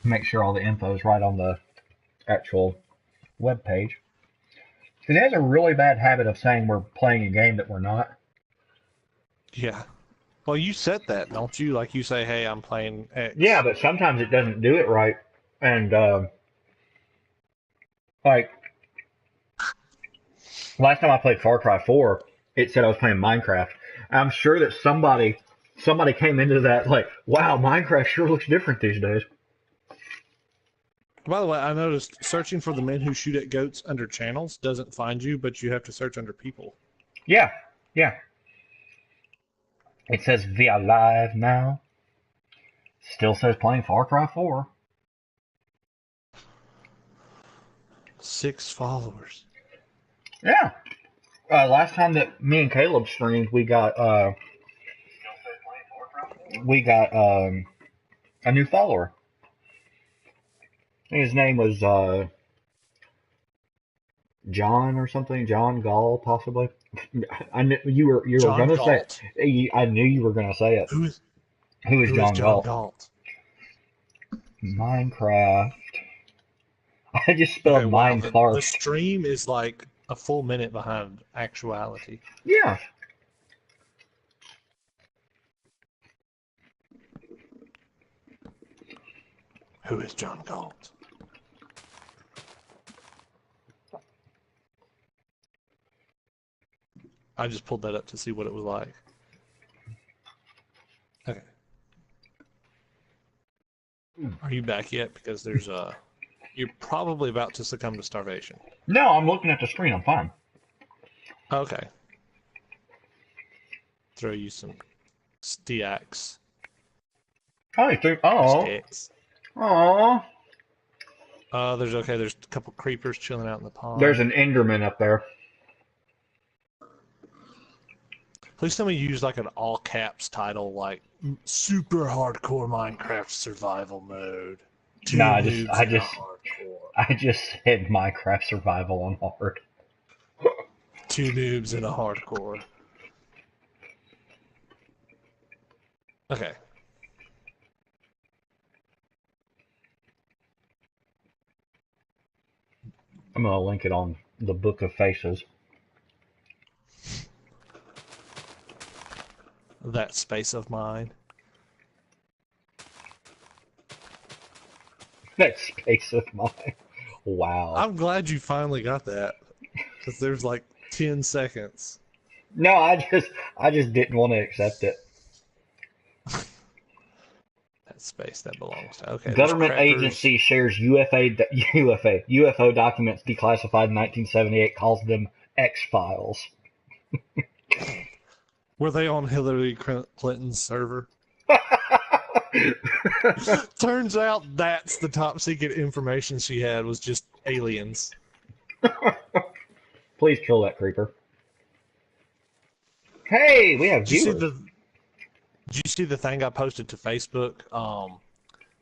Make sure all the info is right on the actual web page. Because it has a really bad habit of saying we're playing a game that we're not. Yeah. Well, you said that, don't you? Like you say, hey, I'm playing Yeah, X. but sometimes it doesn't do it right. And like last time I played Far Cry 4, it said I was playing Minecraft. I'm sure that somebody came into that like, wow, Minecraft sure looks different these days. By the way, I noticed searching for the men who shoot at goats under channels doesn't find you, but you have to search under people. Yeah, yeah. It says via live now. Still says playing Far Cry 4. 6 followers. Yeah. Last time that me and Caleb streamed, we got a new follower. His name was John or something, John Gall possibly. I knew you were John gonna say. Galt. I knew you were gonna say it. Who is Who is who is John John Galt? Galt? Minecraft. I just Okay, spelled wow. The Minecraft. stream is like a full minute behind actuality. Yeah. Who is John Galt? I just pulled that up to see what it was like. Okay. Are you back yet? Because there's you're probably about to succumb to starvation. No, I'm looking at the screen. I'm fine. Okay. Throw you some stacks. Oh, Sticks. oh. There's a couple creepers chilling out in the There's pond. an Enderman up there. Please tell me you use like an all caps title like super hardcore Minecraft survival mode. No, Two noobs I in a just, hardcore. I just said Minecraft survival on hard. Two noobs in a hardcore. Okay. I'm gonna link it on the Book of Faces. That space of mine. That space of mine. Wow. I'm glad you finally got that. Because there's like 10 seconds. No, I just didn't want to accept it. That space that belongs to. Okay, there's Government crackers. agency shares UFO documents declassified in 1978, calls them X Files. Were they on Hillary Clinton's server? Turns out that's the top secret information she had was just aliens. Please kill that creeper. Hey, we have Did you see viewers. the Did you see the thing I posted to Facebook?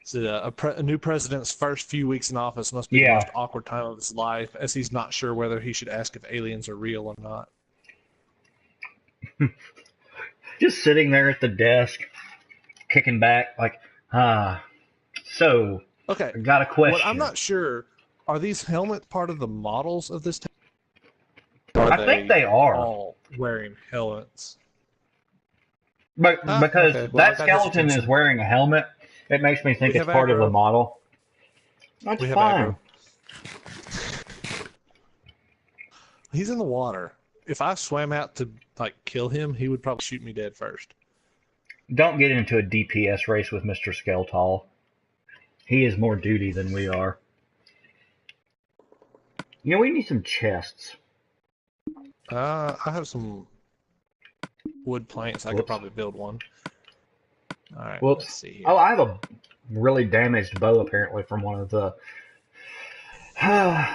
So a new president's first few weeks in office must be the Yeah, most awkward time of his life, as he's not sure whether he should ask if aliens are real or not. just sitting there at the desk, kicking back, like, ah. So, Okay, I got a what I'm question. not sure, are these helmets part of the models of this tank? Or are I think they they are, all wearing helmets? but Ah, because okay. Well, I that got his skeleton is attention. wearing a helmet, it makes me think We it's have part of the aggro. model. That's We have aggro. fine. He's in the water. If I swam out to like kill him, he would probably shoot me dead first. Don't get into a DPS race with Mr. Skeletal. He is more duty than we are. You know, we need some chests. I have some wood planks. I could Whoops. probably build one. All right, let's Whoops. see here. Oh, I have a really damaged bow apparently from one of the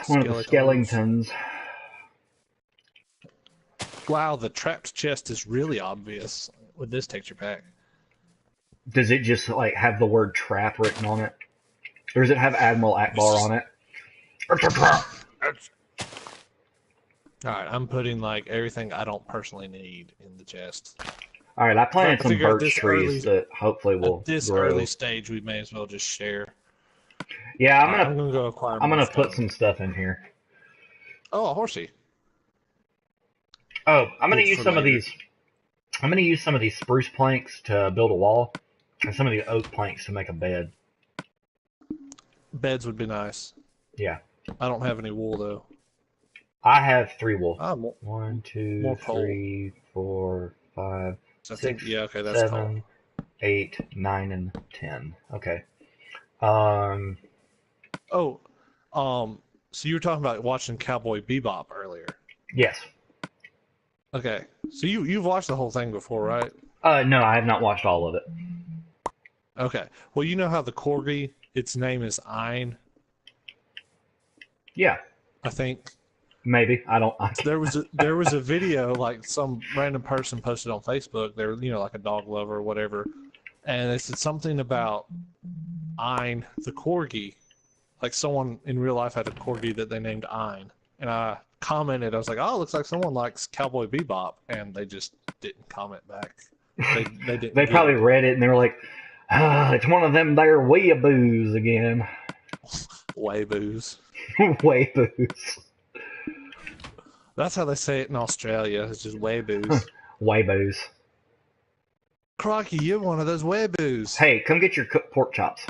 one of the Skeletons. skeletons. Wow, the trapped chest is really obvious with this texture pack. Does it just like have the word trap written on it? Or does it have Admiral It's Akbar on just. it? It's a trap. All right, I'm putting like everything I don't personally need in the chest. Alright, I Because planted I some figure birch trees that hopefully at will this early grow. stage, we may as well just share. Yeah, All right, I'm gonna go acquire I'm more gonna put stone. some stuff in here. Oh, a horsey. Oh, I'm gonna Good use for some of later. these. I'm gonna use some of these spruce planks to build a wall, and some of the oak planks to make a bed. Beds would be nice. Yeah, I don't have any wool though. I have 3 wool. Ah, more, One, two, more coal. 3, 4, 5, I think 6, yeah, okay, that's coal. 7, 8, 9, and 10. Okay. Um. Oh, so you were talking about watching Cowboy Bebop earlier. Yes. Okay, so you've watched the whole thing before, right? No, I have not watched all of it. Okay. Well, you know how the corgi, its name is Ein, Yeah. I think. Maybe. I don't. There was a video like some random person posted on Facebook. They're like a dog lover or whatever, and they said something about Ein the corgi. Like someone in real life had a corgi that they named Ein, and I commented. I was like, "Oh, it looks like someone likes Cowboy Bebop," and they just didn't comment back. They didn't They get probably it. read it and they were like, it's one of them there weeaboos again. Wayboos. Weeaboos. That's how they say it in Australia. It's just wayboos. Weeaboos. Crocky, you're one of those wayboos. Hey, come get your cooked pork chops.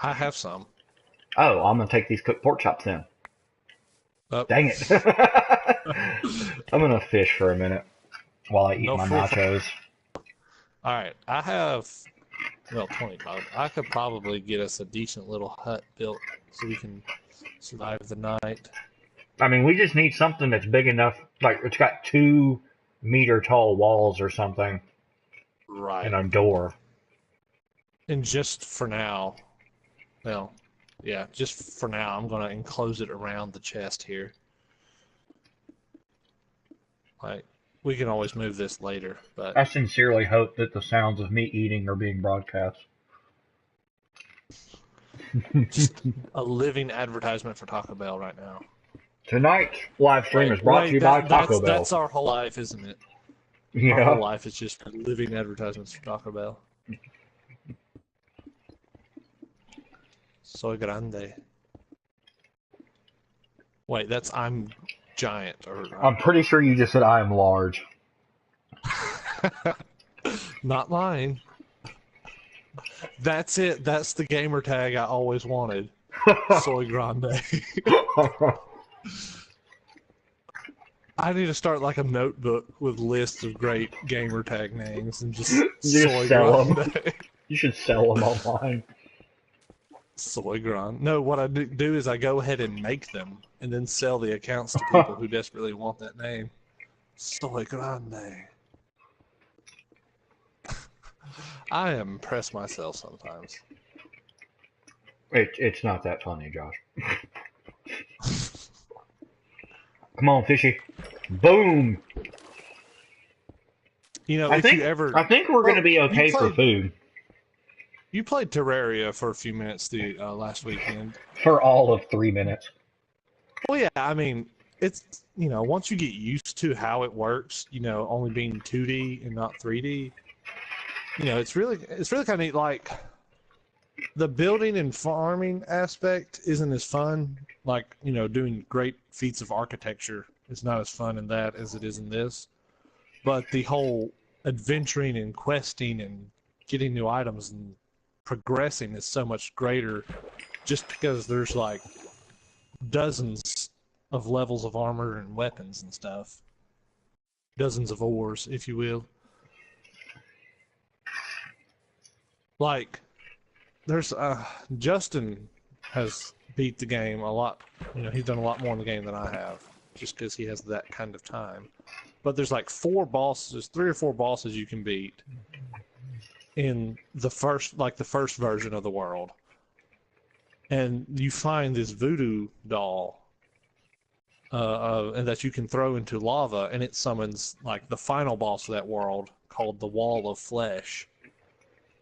I have some. Oh, I'm gonna take these cooked pork chops then. Oh. Dang it. I'm gonna fish for a minute while I eat No my fool. nachos. All right, I have 25. I could probably get us a decent little hut built so we can survive the night. I mean, we just need something that's big enough, like it's got 2-meter tall walls or something, Right. and a door. And just for now, well, yeah, just for now, I'm going to enclose it around the chest here. Like, we can always move this later, but I sincerely hope that the sounds of me eating are being broadcast. just a living advertisement for Taco Bell right now. Tonight's live stream is brought to you by Taco Bell. That's our whole life, isn't it? Yeah. Our whole life is just living advertisements for Taco Bell. Soy grande. Wait, that's I'm giant or I'm pretty sure you just said I am large. not mine. That's it. That's the gamer tag I always wanted. Soy grande. I need to start like a notebook with lists of great gamer tag names and just soy sell 'em. grande. You should sell them online. Soy grande. No, what I do is I go ahead and make them and then sell the accounts to people who desperately want that name. Soy grande. I impress myself sometimes. It's not that funny, Josh. Come on, fishy. Boom. You know, I if think you ever I think we're gonna be okay for food you played Terraria for a few minutes the last weekend. for all of 3 minutes. Well, yeah, I mean, it's once you get used to how it works, only being 2D and not 3D, it's really kind of neat. Like the building and farming aspect isn't as fun. Like doing great feats of architecture is not as fun in that as it is in this. But the whole adventuring and questing and getting new items and progressing is so much greater just because there's like dozens of levels of armor and weapons and stuff. Dozens of ores, if you will. Like, there's Justin has beat the game a lot. He's done a lot more in the game than I have, just because he has that kind of time. But there's like 3 or 4 bosses you can beat in the first version of the world. And you find this voodoo doll and that you can throw into lava, and it summons like the final boss of that world called the Wall of Flesh.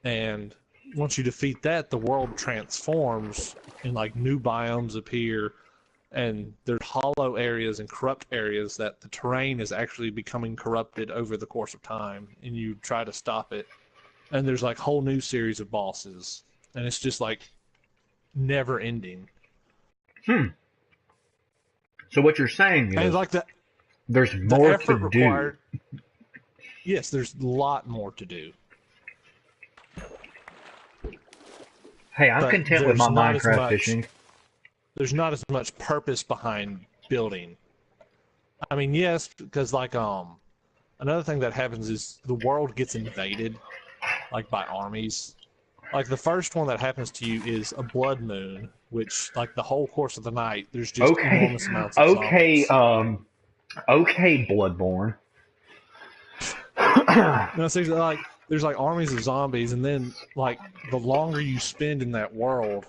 And once you defeat that, the world transforms and like new biomes appear, and there's hollow areas and corrupt areas that the terrain is actually becoming corrupted over the course of time, and you try to stop it. And there's like whole new series of bosses, and it's just like never ending. So what you're saying And is like there's the more effort to required. do. Yes, there's a lot more to do. Hey, I'm But content with my there's not as Minecraft much. fishing. There's not as much purpose behind building. I mean, yes, because like another thing that happens is the world gets invaded, like by armies. Like the first one that happens to you is a blood moon, which like the whole course of the night, there's just Okay, enormous amounts of okay, zombies. okay, Bloodborne. No, so like there's like armies of zombies, and then like the longer you spend in that world,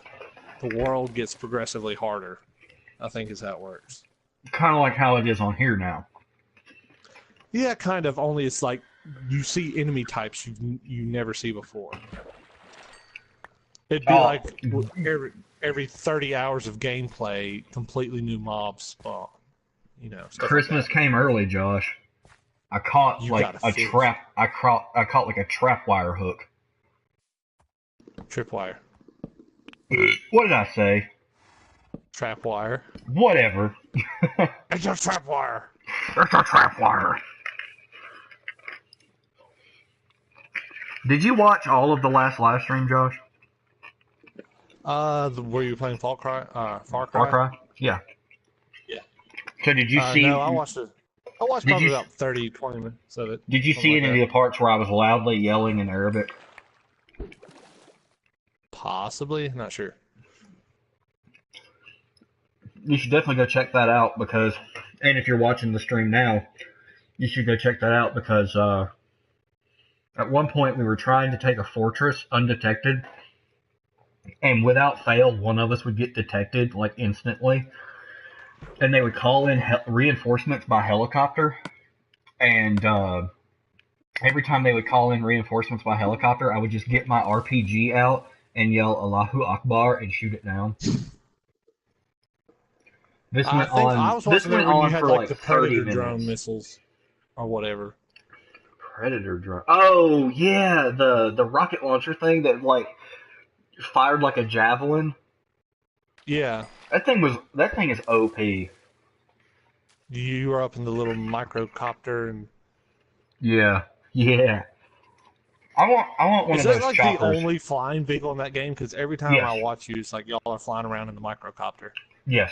the world gets progressively harder. I think is how it works. Kind of like how it is on here now. Yeah, kind of. Only it's like you see enemy types you never see before. It'd be Oh. like every 30 hours of gameplay, completely new mobs spawn. You know, stuff Christmas like came early, Josh. I caught You like gotta a fish. trap. I caught like a trap wire hook. that. Tripwire, What did I say? trapwire. Whatever. It's a trapwire. It's a trap wire. Did you watch all of the last live stream, Josh? Were you playing Far Cry? Far Far Cry? Cry? Yeah. Yeah. So did you see? No, I watched it. I watched Did probably you about 30, 20 minutes of it. did you something see like any that. of the parts where I was loudly yelling in Arabic? Possibly, not sure. You should definitely go check that out because, and if you're watching the stream now, you should go check that out because at one point we were trying to take a fortress undetected, and without fail, one of us would get detected like instantly, and they would call in reinforcements by helicopter, and every time they would call in reinforcements by helicopter, I would just get my RPG out and yell Allahu Akbar and shoot it down. This I went think I on. was This watching it went when you on had for like like the 30 Predator drone minutes. missiles or whatever. Predator drone. Oh yeah, the rocket launcher thing that like fired like a javelin. Yeah. That thing is OP. You were up in the little microcopter, and Yeah, yeah. I want one is of that those like choppers. the only flying vehicle in that game? Because every time Yes. I watch you, it's like y'all are flying around in the microcopter. Yes.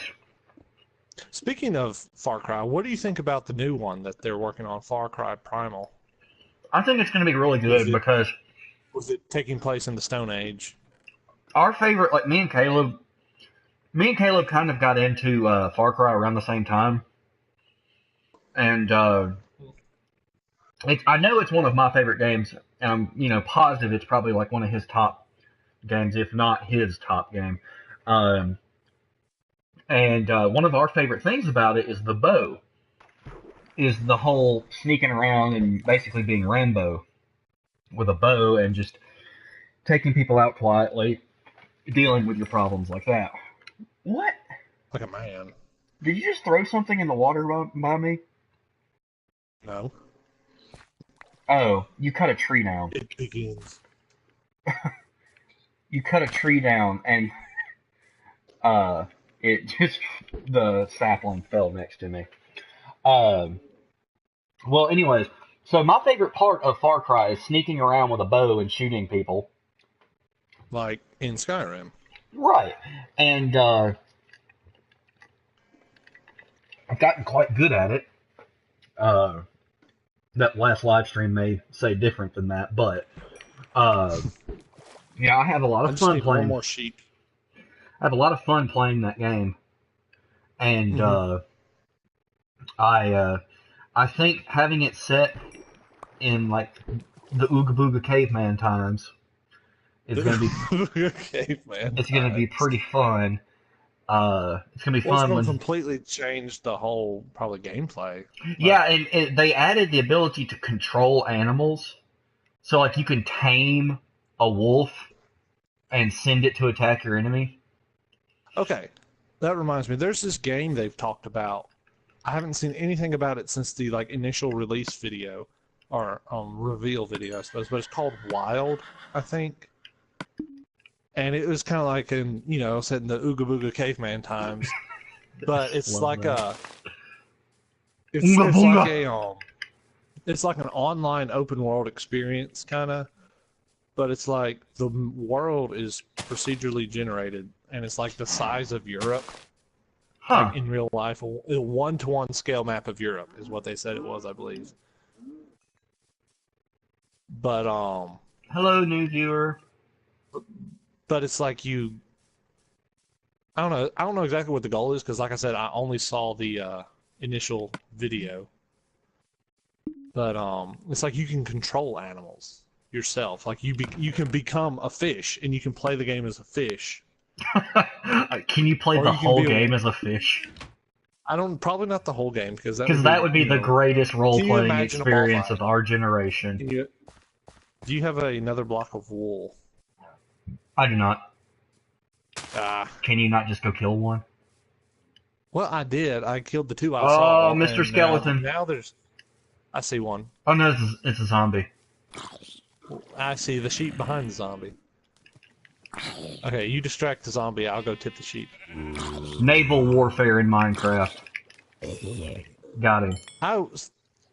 Speaking of Far Cry, what do you think about the new one that they're working on, Far Cry Primal? I think it's going to be really good because Was it taking place in the Stone Age? our favorite, like me and Caleb kind of got into Far Cry around the same time, and I know it's one of my favorite games, and I'm positive it's probably like one of his top games, if not his top game. And one of our favorite things about it is the bow, is the whole sneaking around and basically being Rambo with a bow and just taking people out quietly, dealing with your problems like that. What? Like a man. Did you just throw something in the water by me? No. Oh, you cut a tree down. It begins. You cut a tree down and it just the sapling fell next to me. Well, anyways, so my favorite part of Far Cry is sneaking around with a bow and shooting people. Like in Skyrim. Right. And I've gotten quite good at it. That last live stream may say different than that, but yeah, I have a lot I of just fun need one playing. more sheep. I have a lot of fun playing that game, and Mhm. I think having it set in like the Ooga Booga caveman times is going to be Caveman. it's going to be pretty fun. It's going to be Well, it's fun going when to completely change the whole probably gameplay. yeah, and they added the ability to control animals, so like you can tame a wolf and send it to attack your enemy. Okay, that reminds me. There's this game they've talked about. I haven't seen anything about it since the like initial release video or reveal video, I suppose. But it's called Wild, I think. and it was kind of like in set in the Ooga Booga caveman times, but it's Love like that. it's Oonga it's like boonga. it's like an online open world experience kind of, but it's like the world is procedurally generated, and it's like the size of Europe, Huh. like in real life, a 1-to-1 scale map of Europe is what they said it was, I believe. But Hello, new viewer. it's like I don't know exactly what the goal is because, like I said, I only saw the initial video. But it's like you can control animals yourself. Like you can become a fish and you can play the game as a fish. Can you play Or the you can whole be game as a fish? probably not the whole game because Because that would be the greatest Can you role-playing imagine a experience wildlife? of our generation. Do you have another block of wool? I do not. Ah. Can you not just go kill one? Well, I did. I killed the two I Oh, saw. Mr. And Skeleton. Now there's. I see one. Oh no, it's a zombie. I see the sheep behind the zombie. Okay, you distract the zombie. I'll go tip the sheep. Naval warfare in Minecraft. Got him.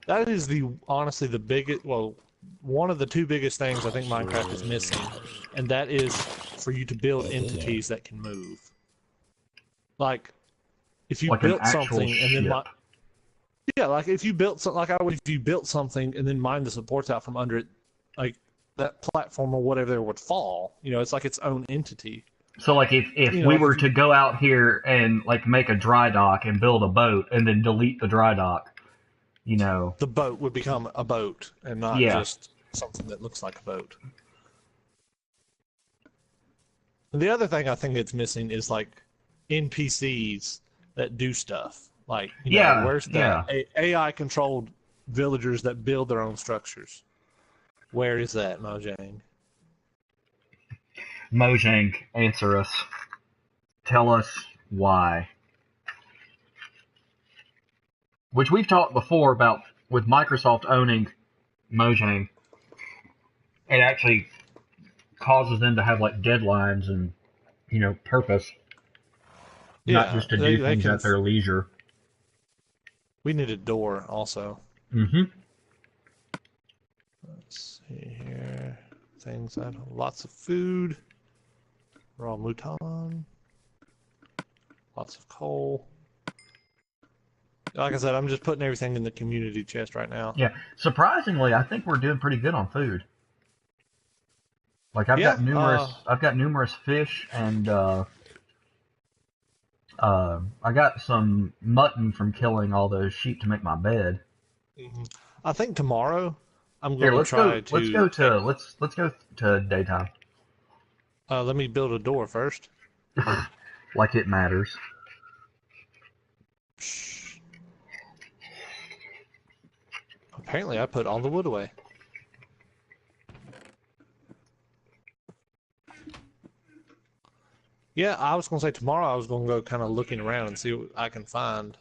That is honestly the biggest. Well, one of the two biggest things I think Minecraft is missing, and that is for you to build entities that can move. Like, if you Like an built actual something and then ship. like if you built something like I would, if you built something and then mine the supports out from under it, like that platform or whatever would fall. It's like its own entity. So like if we were to go out here and like make a dry dock and build a boat and then delete the dry dock, The boat would become a boat and not just something that looks like a boat. And the other thing I think it's missing is like NPCs that do stuff. Like, where's the AI controlled villagers that build their own structures? Where is that, Mojang? Mojang, answer us. Tell us why. Which we've talked before about with Microsoft owning Mojang. It actually causes them to have like deadlines and purpose. Not just to do things at their leisure. We need a door also. Mm-hmm. Let's see here. Things that lots of food. Raw mouton. Lots of coal. Like I said, I'm just putting everything in the community chest right now. Yeah. Surprisingly, I think we're doing pretty good on food. Like I've got numerous fish and I got some mutton from killing all those sheep to make my bed. Mm-hmm. I think tomorrow I'm going to try to. Let's go to daytime. Let me build a door first. Like it matters. Apparently, I put all the wood away. Yeah, I was going to say tomorrow I was going to go kind of looking around and see what I can find.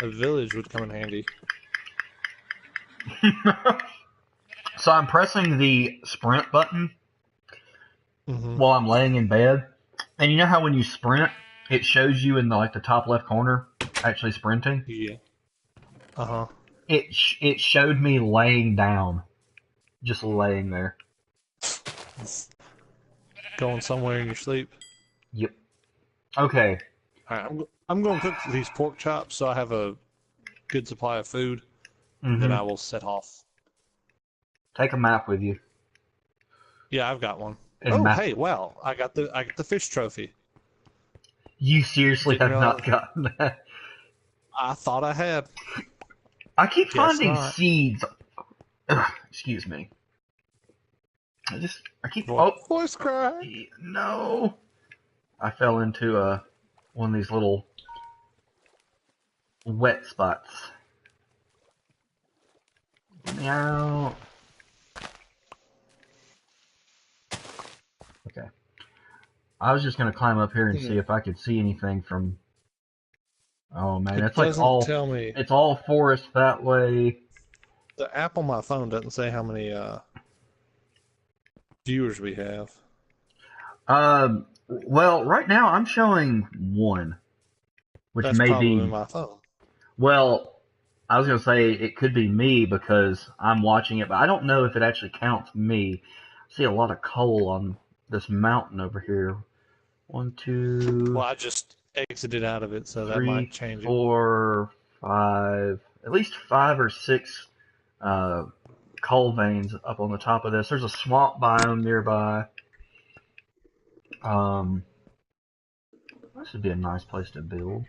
A village would come in handy. So I'm pressing the sprint button while I'm laying in bed. And you know how when you sprint, it shows you in the top left corner actually sprinting? Yeah. Uh-huh. It showed me laying down. Just laying there. Going somewhere in your sleep? Yep. Okay. All right, I'm going to cook these pork chops so I have a good supply of food. Mm-hmm. Then I will set off. Take a map with you. Yeah, I've got one. And hey, wow! I got the fish trophy. You seriously have not gotten that? I thought I had. I keep finding seeds. Ugh, excuse me. I keep. Voice crack. No. I fell into one of these little wet spots. Meow. Okay. I was just gonna climb up here and see if I could see anything from. Oh man, it's like all. Tell me. It's all forest that way. The app on my phone doesn't say how many viewers we have. Well, right now I'm showing one, which That's may probably be, my phone. well, I was gonna say it could be me because I'm watching it, but I don't know if it actually counts me. I see a lot of coal on this mountain over here. One, two, Well, I just exited out of it, so that might three, change it. 4, 5, at least 5 or 6 uh, coal veins up on the top of this. There's a swamp biome nearby. Um, this would be a nice place to build.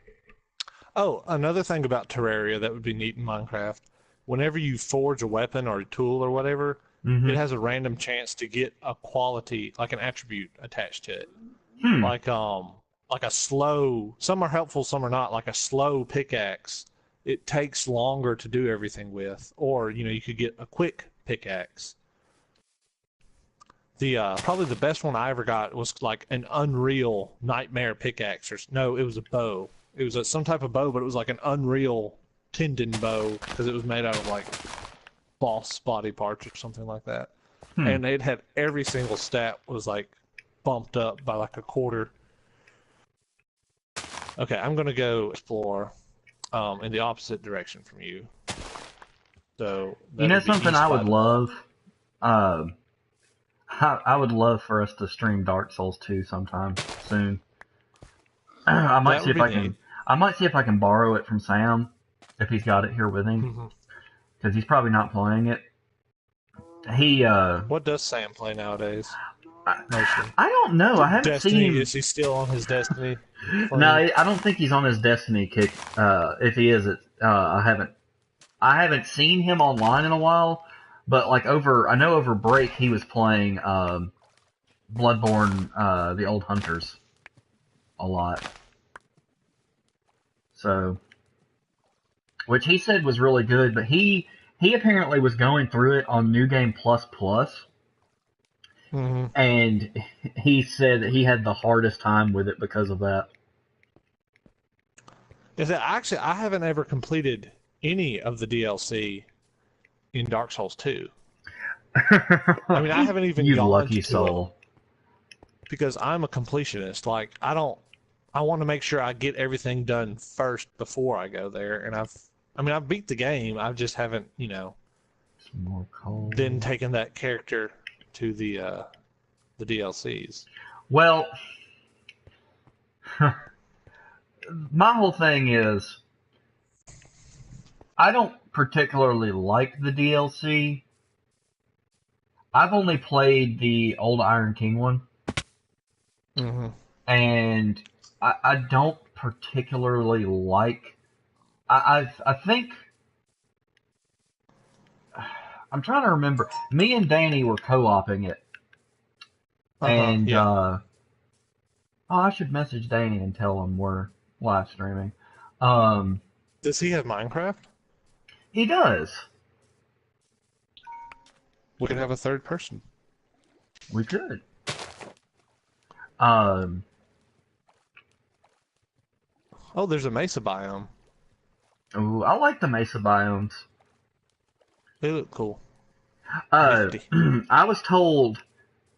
Oh, another thing about Terraria that would be neat in Minecraft, whenever you forge a weapon or a tool or whatever, Hmm. it has a random chance to get a quality, like an attribute attached to it. Hmm. Like a slow, some are helpful, some are not, like a slow pickaxe. It takes longer to do everything with, or you could get a quick pickaxe. The probably the best one I ever got was like an Unreal Nightmare pickaxe. Or no, it was a bow. It was some type of bow, but it was like an Unreal tendon bow because it was made out of like boss body parts or something like that. Hmm. And it had every single stat was like bumped up by like a quarter. Okay, I'm gonna go explore in the opposite direction from you. So You that know would be something east I by would the map. love? Um, I would love for us to stream Dark Souls 2 sometime soon. I might That see would if be I neat. can. I might see if I can borrow it from Sam if he's got it here with him Hmm. because he's probably not playing it. He What does Sam play nowadays? I, Mostly. I don't know. I haven't seen Destiny, him. is he still on his Destiny No, flame? I don't think he's on his Destiny kick. If he is, I haven't. I haven't seen him online in a while. But like I know over break he was playing Bloodborne, the Old Hunters a lot. So, which he said was really good, but he apparently was going through it on New Game Plus Plus, Hmm. and he said that he had the hardest time with it because of that. Is that actually I haven't ever completed any of the DLC in Dark Souls 2. I mean, I haven't even You gone lucky to it soul. because I'm a completionist. Like, I want to make sure I get everything done first before I go there. And I've beat the game. I just haven't, Some more coal. then taken that character to the DLCs. Well, my whole thing is I don't particularly like the DLC. I've only played the old Iron King one, Hmm. and I don't particularly like. I think I'm trying to remember. Me and Danny were co-oping it, Uh-huh. and Yeah. I should message Danny and tell him we're live streaming. Does he have Minecraft? He does. We could have a third person. We could. Um, Oh, there's a mesa biome. ooh, I like the mesa biomes. They look cool. Uh, Nifty. I was told.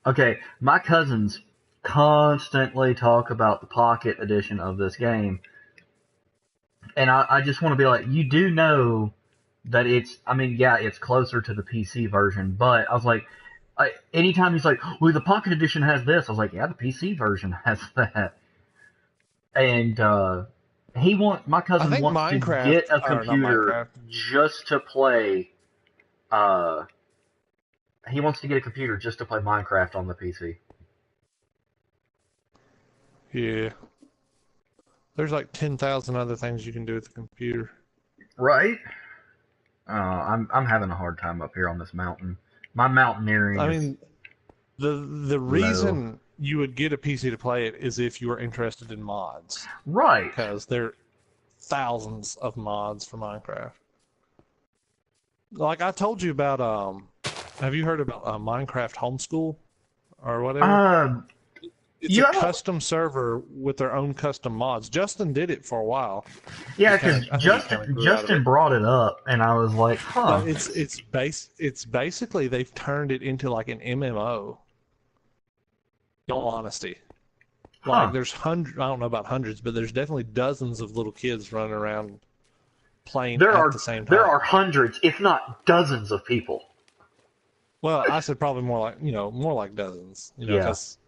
Okay, my cousins constantly talk about the Pocket Edition of this game, and I just want to be like, you do know that it's. I mean, yeah, it's closer to the PC version, but I was like, anytime he's like, well, the Pocket Edition has this, I was like, yeah, the PC version has that, and my I cousin think wants to Minecraft, get a or not computer Minecraft. just to play. Uh, he wants to get a computer just to play Minecraft on the PC. Yeah. There's like 10,000 other things you can do with the computer. Right? I'm having a hard time up here on this mountain. My mountaineering I is mean, the low. reason you would get a PC to play it is if you were interested in mods, Right. because there are thousands of mods for Minecraft. Like I told you about, have you heard about Minecraft Homeschool or whatever? Um, It's a yeah, custom server with their own custom mods. Justin did it for a while. yeah, He because I think he kind of grew out of Justin it. brought it up, and I was like, huh. But it's basically they've turned it into like an MMO. all honesty. Huh. Like, there's hundreds, I don't know about hundreds, but there's definitely dozens of little kids running around playing There at the same time. there are hundreds, if not dozens, of people. Well, I said probably more like dozens. Yeah. Because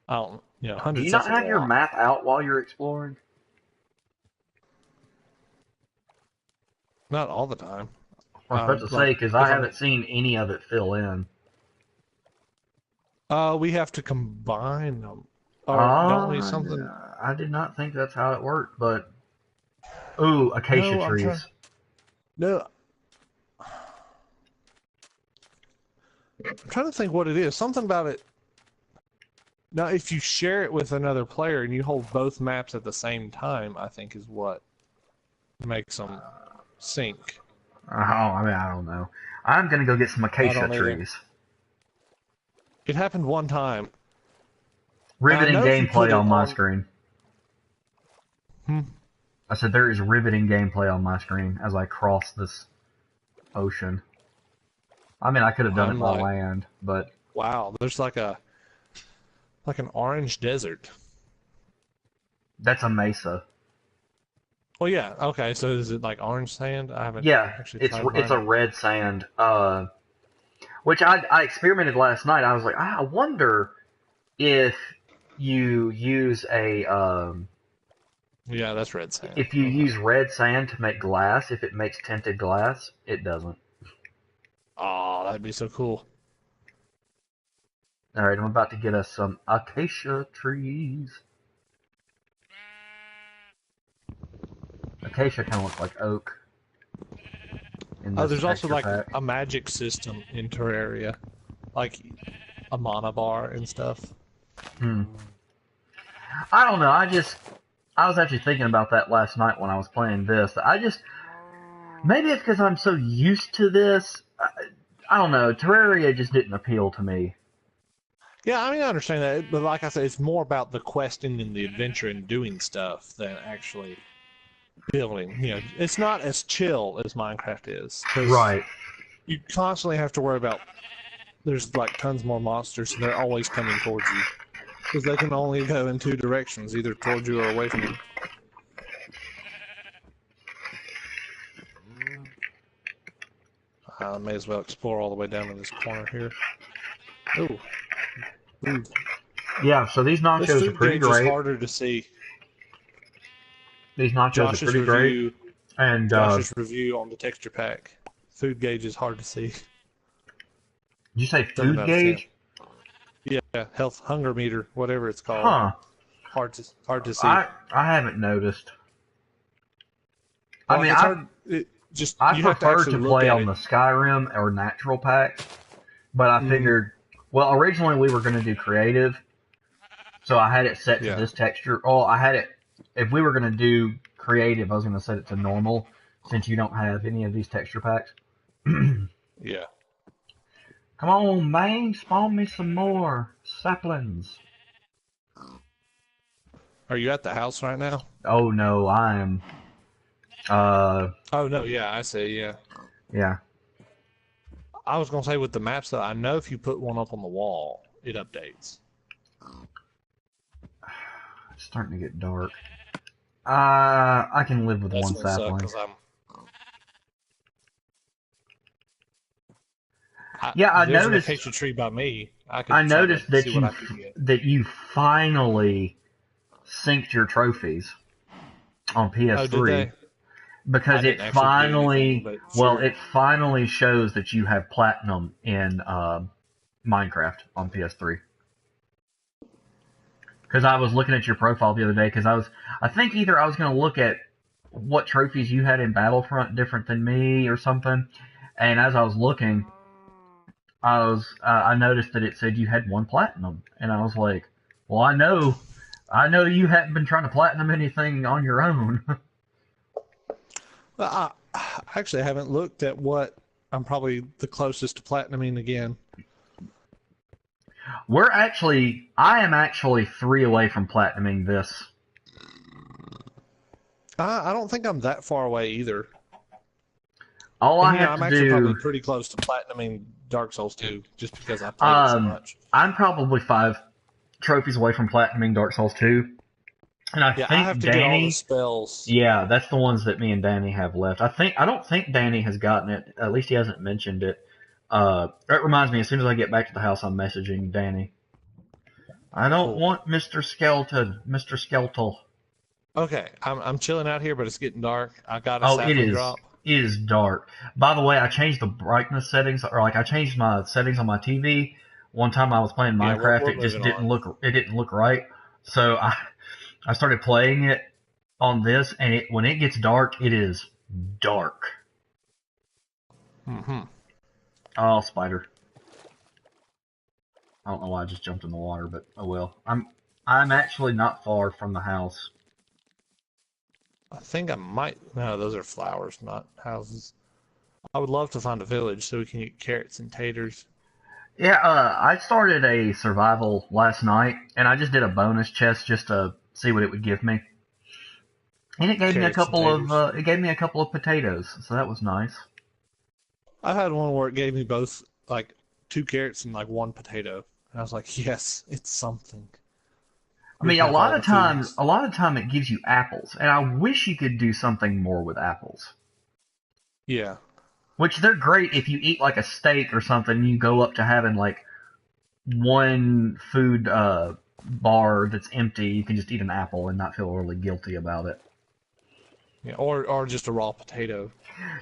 I don't, Do hundreds. you not that's a have your lot. map out while you're exploring? Not all the time. I was about to say, because I haven't seen any of it fill in. We have to combine them. Or don't we something? I did not think that's how it worked, but... Ooh, acacia No, trees. No. I'm trying to think what it is. Something about it. Now, if you share it with another player and you hold both maps at the same time, I think is what makes them sync. Oh, I don't know. I'm going to go get some acacia trees. It happened one time. Riveting gameplay on my screen. I said there is riveting gameplay on my screen as I cross this ocean. I mean, I could have done it by land, but... Wow, there's like an orange desert. That's a mesa. Well, yeah, okay, so is it like orange sand? I haven't actually tried it's a red sand. Which I experimented last night. I was like, I wonder if you use a... yeah, that's red sand. If you use red sand to make glass, if it makes tinted glass, it doesn't. Oh, that'd be so cool. Alright, I'm about to get us some acacia trees. Acacia kind of looks like oak. There's also like a magic system in Terraria. Like a mana bar and stuff. I don't know, I was actually thinking about that last night when I was playing this. Maybe it's because I'm so used to this. I don't know. Terraria just didn't appeal to me. Yeah, I mean, I understand that. But like I said, it's more about the questing and the adventure and doing stuff than actually building. It's not as chill as Minecraft is. Right. You constantly have to worry about... There's like tons more monsters, and they're always coming towards you. Because they can only go in two directions, either towards you or away from you. I may as well explore all the way down to this corner here. Ooh. Yeah, so these nachos are pretty great. Is harder to see. These nachos are pretty great. And Josh's review on the texture pack. Food gauge is hard to see. Did you say food gauge? Yeah, health hunger meter, whatever it's called. Huh. Hard to see. I haven't noticed. Well, I mean, I prefer to play on the Skyrim or natural pack, but I figured, well, originally we were going to do creative, so I had it set to this texture. Oh, I had it, if we were going to do creative, I was going to set it to normal, since you don't have any of these texture packs. Yeah. Come on, man, spawn me some more saplings. Are you at the house right now? Oh no, I am. Oh no, yeah, I see, yeah. Yeah. I was gonna say with the maps though, I know if you put one up on the wall, it updates. It's starting to get dark. I can live with That's one sapling. I there's noticed. An acacia tree by me. I noticed that you finally synced your trophies on PS3 because it finally it finally shows that you have platinum in Minecraft on PS3. Because I was looking at your profile the other day because I think either I was going to look at what trophies you had in Battlefront different than me or something, and as I was looking, I noticed that it said you had 1 platinum, and I was like, well, I know you haven't been trying to platinum anything on your own. Well, I actually haven't looked at what I'm probably the closest to platinuming again. I am actually 3 away from platinuming this. I don't think I'm that far away either. I'm actually probably pretty close to platinuming Dark Souls 2, just because I played it so much. I'm probably trophies away from platinuming Dark Souls 2. And I Yeah, I think have to get all the Danny, spells. yeah, that's the ones that me and Danny have left. I don't think Danny has gotten it. At least he hasn't mentioned it. That reminds me, as soon as I get back to the house, I'm messaging Danny. I don't Cool. want Mr. Skeleton, Mr. Skeletal. Okay, I'm chilling out here, but it's getting dark. I got a Oh, it sapling is. drop. It is dark. By the way, I changed the brightness settings, or like I changed my settings on my TV. One time I was playing Yeah, Minecraft, we're it just moving on. it didn't look right. So I started playing it on this, and when it gets dark, it is dark. Mm-hmm. Oh, spider. I don't know why I just jumped in the water, but oh well. I'm actually not far from the house. I think I might. No, those are flowers, not houses. I would love to find a village so we can eat carrots and taters. Yeah, I started a survival last night, and I just did a bonus chest just to see what it would give me. And it gave me Carrots and taters. it gave me a couple of potatoes, so that was nice. I had one where it gave me both like 2 carrots and like 1 potato, and I was like, yes, it's something. I We mean, have all the foods. a lot of time it gives you apples, and I wish you could do something more with apples. Yeah. Which they're great if you eat like a steak or something. You go up to having like one food bar that's empty. You can just eat an apple and not feel really guilty about it. Yeah, or just a raw potato.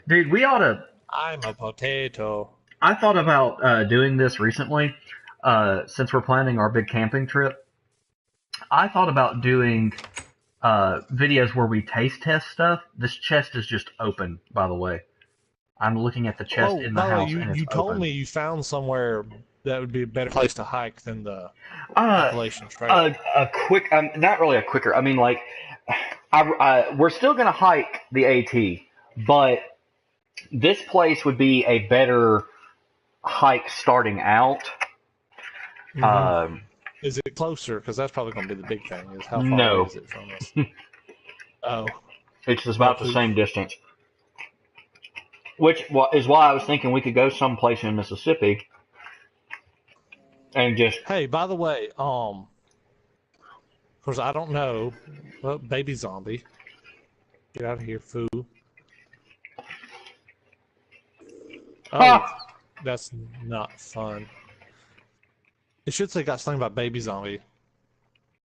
Dude, we ought to. I'm a potato. I thought about doing this recently, since we're planning our big camping trip. I thought about doing videos where we taste test stuff. This chest is just open, by the way. I'm looking at the chest in the By the way, house, and it's you told open. me you found somewhere that would be a better place to hike than the Uh, Appalachian Trail. a quick, not really a quicker. I mean, like, we're still gonna hike the AT, but this place would be a better hike starting out. Mhm. Is it closer? Because that's probably going to be the big thing. Is how far No. away is it from us? Oh, It's about the poop. same distance. Which is why I was thinking we could go someplace in Mississippi and just. Hey, by the way, of course I don't know. Well, baby zombie, get out of here, foo. Oh, Ha! that's not fun. It should say got something about baby zombie.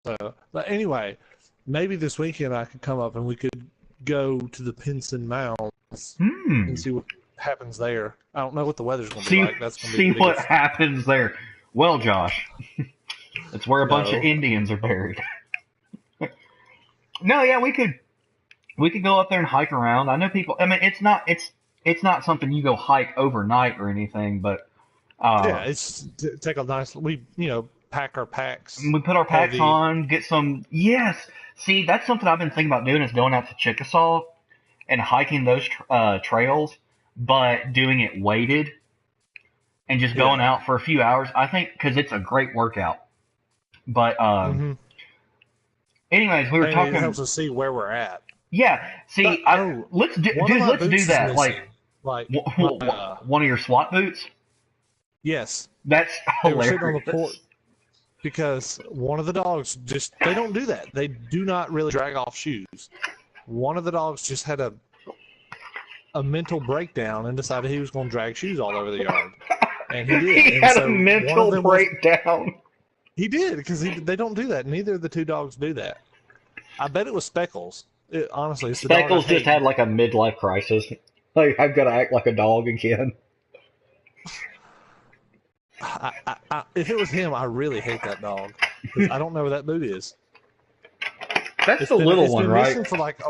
So, but anyway, maybe this weekend I could come up and we could go to the Pinson Mounds and see what happens there. I don't know what the weather's going to be like. That's going to be See the what biggest. happens there. Well, Josh, it's where a bunch No. of Indians are buried. No, yeah, we could go up there and hike around. I know people. I mean, it's not something you go hike overnight or anything, but Yeah, it's take a nice. We pack our packs. we put our packs heavy. on, get some. Yes, see, that's something I've been thinking about doing is going out to Chickasaw and hiking those trails, but doing it weighted and just going out for a few hours. I think because it's a great workout. But anyways, we were talking. It helps us see where we're at. Yeah, see, let's do that. Like one of your SWAT boots. Yes, That's they were hilarious. sitting on the porch because one of the dogs they don't do that. They do not really drag off shoes. One of the dogs just had a mental breakdown and decided he was going to drag shoes all over the yard, and he did. He And had so a one mental of them breakdown. He did because they don't do that. Neither of the two dogs do that. I bet it was Speckles. Honestly, it's the dog I Speckles just hate. had like a midlife crisis. Like, I've got to act like a dog again. If it was him, I really hate that dog because I don't know where that boot is. That's the little it's one, been right? missing for like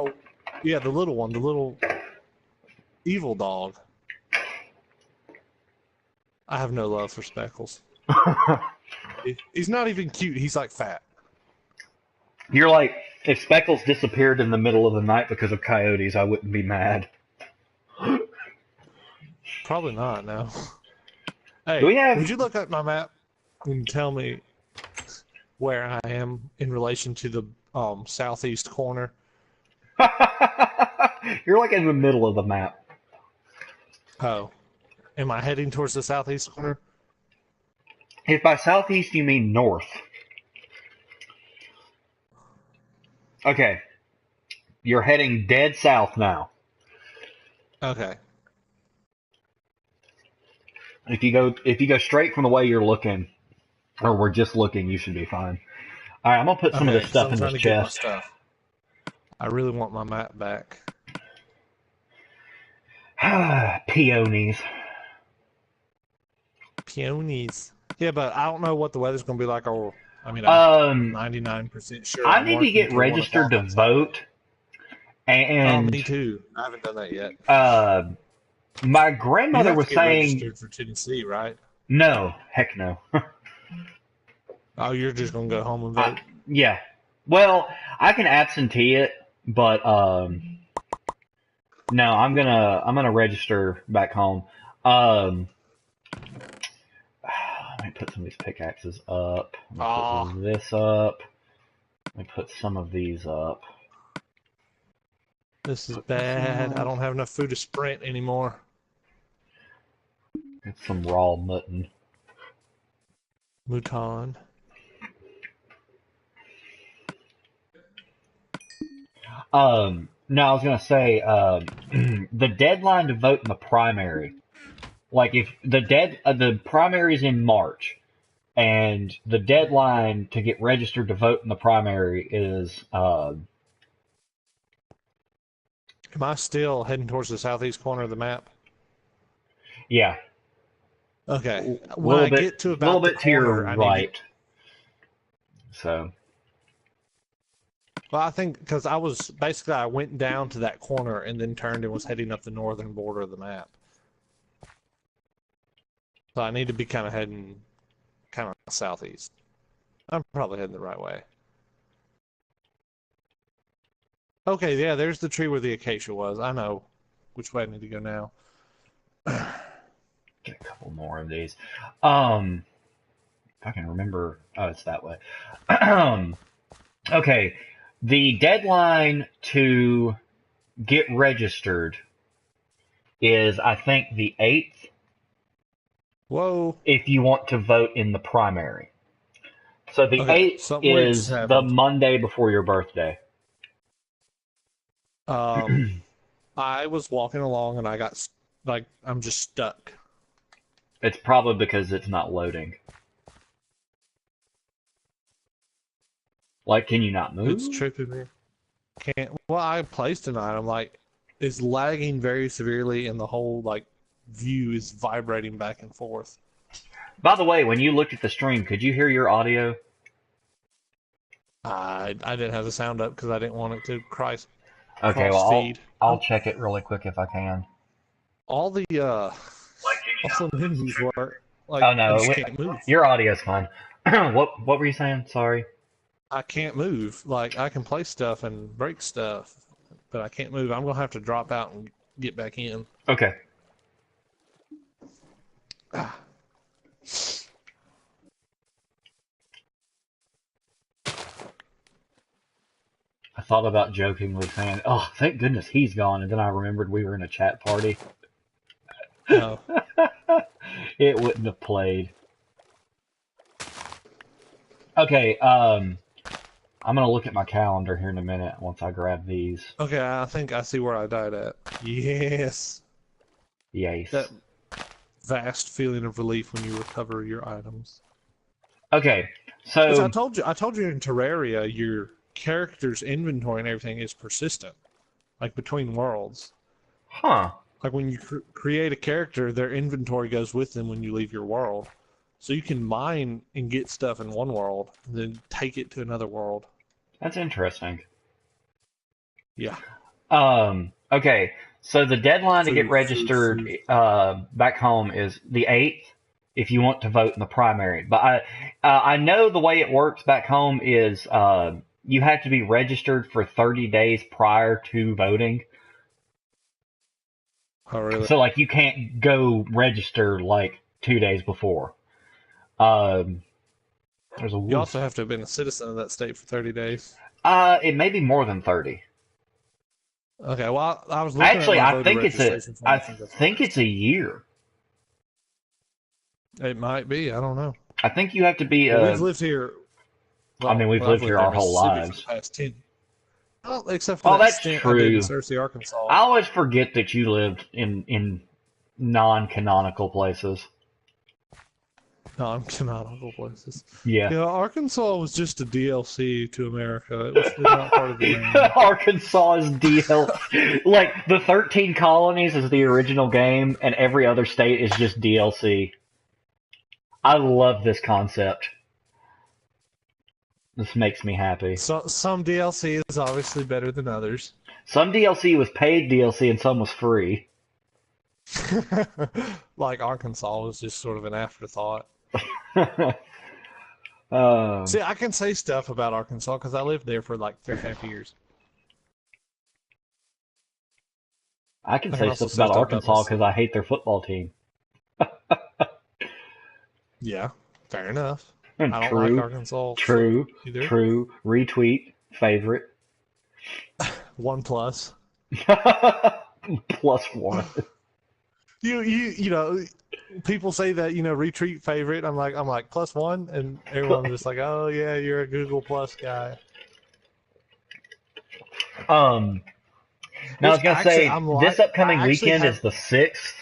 yeah, the little one, the little evil dog. I have no love for Speckles. He's not even cute. He's like fat. You're like, if Speckles disappeared in the middle of the night because of coyotes, I wouldn't be mad. Probably not. No. Hey, would you look at my map and tell me where I am in relation to the southeast corner? You're like in the middle of the map. Oh, am I heading towards the southeast corner? If by southeast you mean north. Okay, you're heading dead south now. Okay. If you go straight from the way you're looking, or we're just looking, you should be fine. All right, I'm gonna put some of Okay, this because stuff I'm in this trying to get my chest. stuff. I really want my map back. Peonies. Peonies. Yeah, but I don't know what the weather's going to be like. Or I mean, I'm Um, 99% sure I I'm need to working get till 1 registered o'clock to on Saturday. vote, Oh, and me too. I haven't done that yet. my You grandmother have to was get saying registered for Tennessee, right? no, heck no. Oh, you're just going to go home and vote? Yeah. Well, I can absentee it, but no, I'm gonna register back home. Um, let me put some of these pickaxes up. Let me Oh, put this up. Let me put some of these up. this is Put this bad. I up. don't have enough food to sprint anymore. Get some raw mutton. Mouton. No, I was gonna say, the deadline to vote in the primary. Like if the primary is in March, and the deadline to get registered to vote in the primary is, Am I still heading towards the southeast corner of the map? yeah, Okay. a When I little get to little about the bit to your corner, I need to. right. So, Well, I think because I went down to that corner and then turned and was heading up the northern border of the map. So I need to be kind of heading kind of southeast. I'm probably heading the right way. Okay, yeah, there's the tree where the acacia was. I know which way I need to go now. get a couple more of these. If I can remember, oh, it's that way. Okay, the deadline to get registered is, I think, the 8th Whoa. if you want to vote in the primary. So the Okay, 8th something weird just is the happened. Monday before your birthday. I was walking along and I got like I'm just stuck. It's probably because it's not loading. Like, can you not It's move? tripping me. Can't. Well, I placed an item like it's lagging very severely, and the whole like view is vibrating back and forth. By the way, when you looked at the stream, could you hear your audio? I didn't have the sound up because I didn't want it to Okay, cross well, feed. I'll check it really quick if I can. All the menus work. Like Oh I no, just can't move. your audio's fine. What were you saying? Sorry. I can't move. Like I can play stuff and break stuff, but I can't move. I'm gonna have to drop out and get back in. Okay. I thought about jokingly saying, "Oh, thank goodness he's gone," and then I remembered we were in a chat party. No. It wouldn't have played. Okay, I'm gonna look at my calendar here in a minute once I grab these. Okay, I think I see where I died at. Yes. Yes. That vast feeling of relief when you recover your items. Okay, Which so I told you in Terraria, your character's inventory and everything is persistent, like between worlds. huh? Like when you create a character, their inventory goes with them when you leave your world. So you can mine and get stuff in one world, and then take it to another world. That's interesting. Yeah. Okay, so the deadline to get Food. registered back home is the 8th if you want to vote in the primary. But I know the way it works back home is you have to be registered for 30 days prior to voting. Oh, really? So like you can't go register like 2 days before. There's a You wolf. also have to have been a citizen of that state for 30 days. It may be more than 30. Okay, well, I was looking Actually, at my I voter think registration form. I think it's a year. It might be. I don't know. I think you have to be Well, we've lived here. I mean, we've lived here our whole Mississippi lives. for the past 10. Well, except for Oh, that that's stint I did in true. Searcy, Arkansas. I always forget that you lived in non-canonical places. Non-canonical places. Yeah. Yeah, Arkansas was just a DLC to America. It was not part of the game. Arkansas is DL. Like, the 13 colonies is the original game, and every other state is just DLC. I love this concept. This makes me happy. So some DLC is obviously better than others. Some DLC was paid DLC and some was free. Like Arkansas was just sort of an afterthought. um, See, I can say stuff about Arkansas because I lived there for like 3.5 years. I can I say also stuff say about stuff Arkansas about because I hate their football team. Yeah, fair enough. I don't True, like Arkansas true, either. true. Retweet, favorite. 1+. +1. You know, people say that, retweet favorite. I'm like +1, and everyone's just like, oh yeah, you're a Google Plus guy. Now I was gonna say this upcoming I actually weekend have- is the 6th.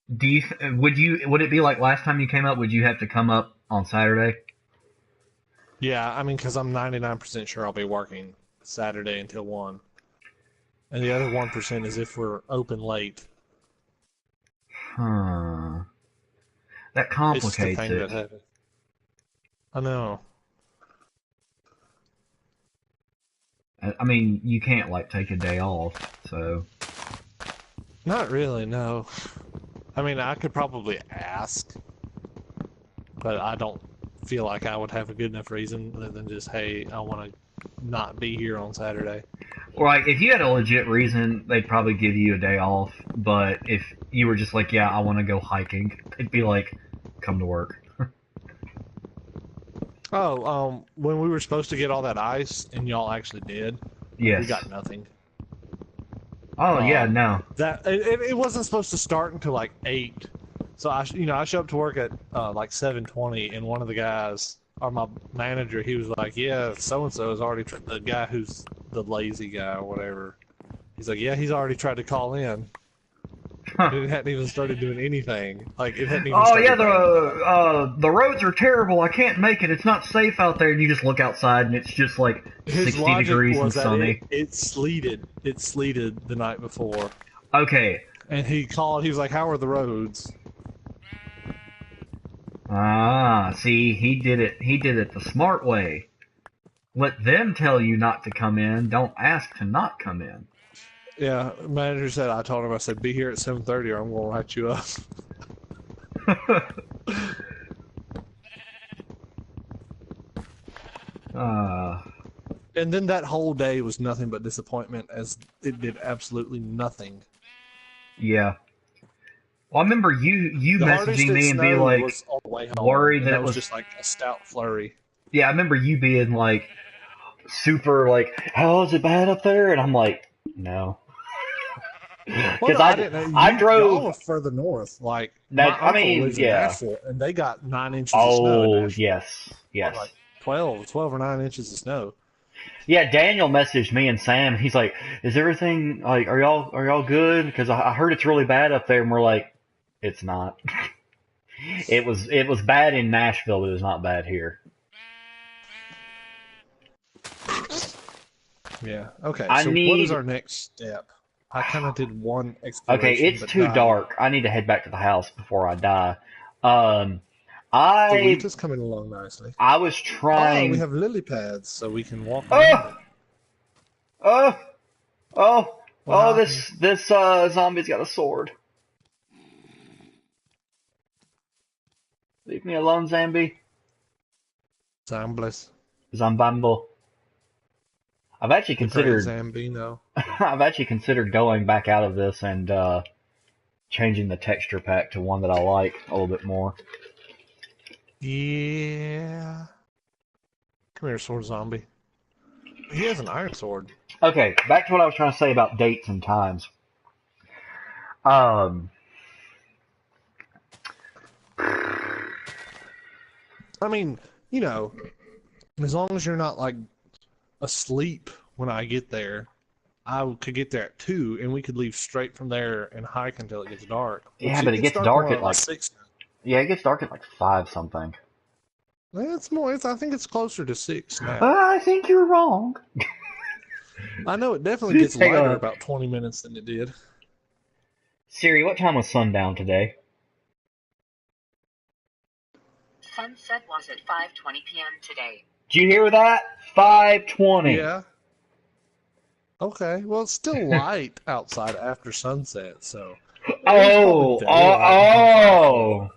Would it be like last time you came up? Would you have to come up on Saturday? Yeah, I mean, because I'm 99% sure I'll be working Saturday until 1. And the other 1% is if we're open late. Huh. That It's complicates just a thing it. that happens. I know. I mean, you can't like take a day off, so. Not really, no. I mean, I could probably ask, but I don't feel like I would have a good enough reason other than just, hey, I want to not be here on Saturday. Or like, if you had a legit reason, they'd probably give you a day off. But if you were just like, yeah, I want to go hiking, they'd be like, come to work. Oh, when we were supposed to get all that ice, and y'all actually did, Yes. we got nothing. Oh yeah, no. That it wasn't supposed to start until like 8. So I show up to work at like 7:20, and one of the guys, or my manager, he was like, "Yeah, so and so has already the guy who's the lazy guy or whatever." He's like, "Yeah, he's already tried to call in." It hadn't even started doing anything. Like it hadn't even. Oh started yeah, raining. the roads are terrible. I can't make it. It's not safe out there. And you just look outside, and it's just like His 60 logic degrees and was that sunny. it sleeted. It sleeted the night before, Okay. and he called. He was like, "How are the roads?" Ah, see, he did it. He did it the smart way. Let them tell you not to come in. Don't ask to not come in. Yeah, manager said. I told him. I said, "Be here at 7:30, or I'm gonna write you up." And then that whole day was nothing but disappointment, as it did absolutely nothing. Yeah. Well, I remember you The hardest messaging it me and being snowed like was on the way home, worried and that that it was was. just like a stout flurry. Yeah, I remember you being like super like, how is it bad up there? And I'm like, no. Well, Because no, I didn't know. I Y'all drove. were further north. Like That, my I uncle mean, lives in yeah. Nashville, and they got 9 inches of snow in Oh Nashville. yes, yes. Like 12 or 9 inches of snow. Yeah, Daniel messaged me and Sam. He's like, "Is everything like? Are y'all good? Because I heard it's really bad up there." And we're like, "It's not. It was bad in Nashville, but it was not bad here." Yeah. Okay. I So what need- is our next step? I kind of did one Okay, exploration. it's but too died. dark. I need to head back to the house before I die. The I wheat is coming along nicely. I was Oh, trying. we have lily pads, so we can walk Oh! around it. Oh! What Oh! happened? This zombie's got a sword. Leave me alone, Zambi. Zambless. Zambambo. I've actually Great considered. Zambino. I've actually considered going back out of this and changing the texture pack to one that I like a little bit more. Yeah. Come here, sword zombie. He has an iron sword. Okay, back to what I was trying to say about dates and times. I mean, as long as you're not like asleep when I get there, I could get there at 2, and we could leave straight from there and hike until it gets dark. Which Yeah, but it gets gets dark dark more at by like 6. it gets dark at like 5 something. It's more. I think it's closer to 6 now. I think you're wrong. I know it definitely gets Hang lighter on. about 20 minutes than it did. Siri, what time was sundown today? Sunset was at 5:20 p.m. today. Did you hear that? 5:20. Yeah. Okay. Well, it's still light outside after sunset, so. Oh, oh.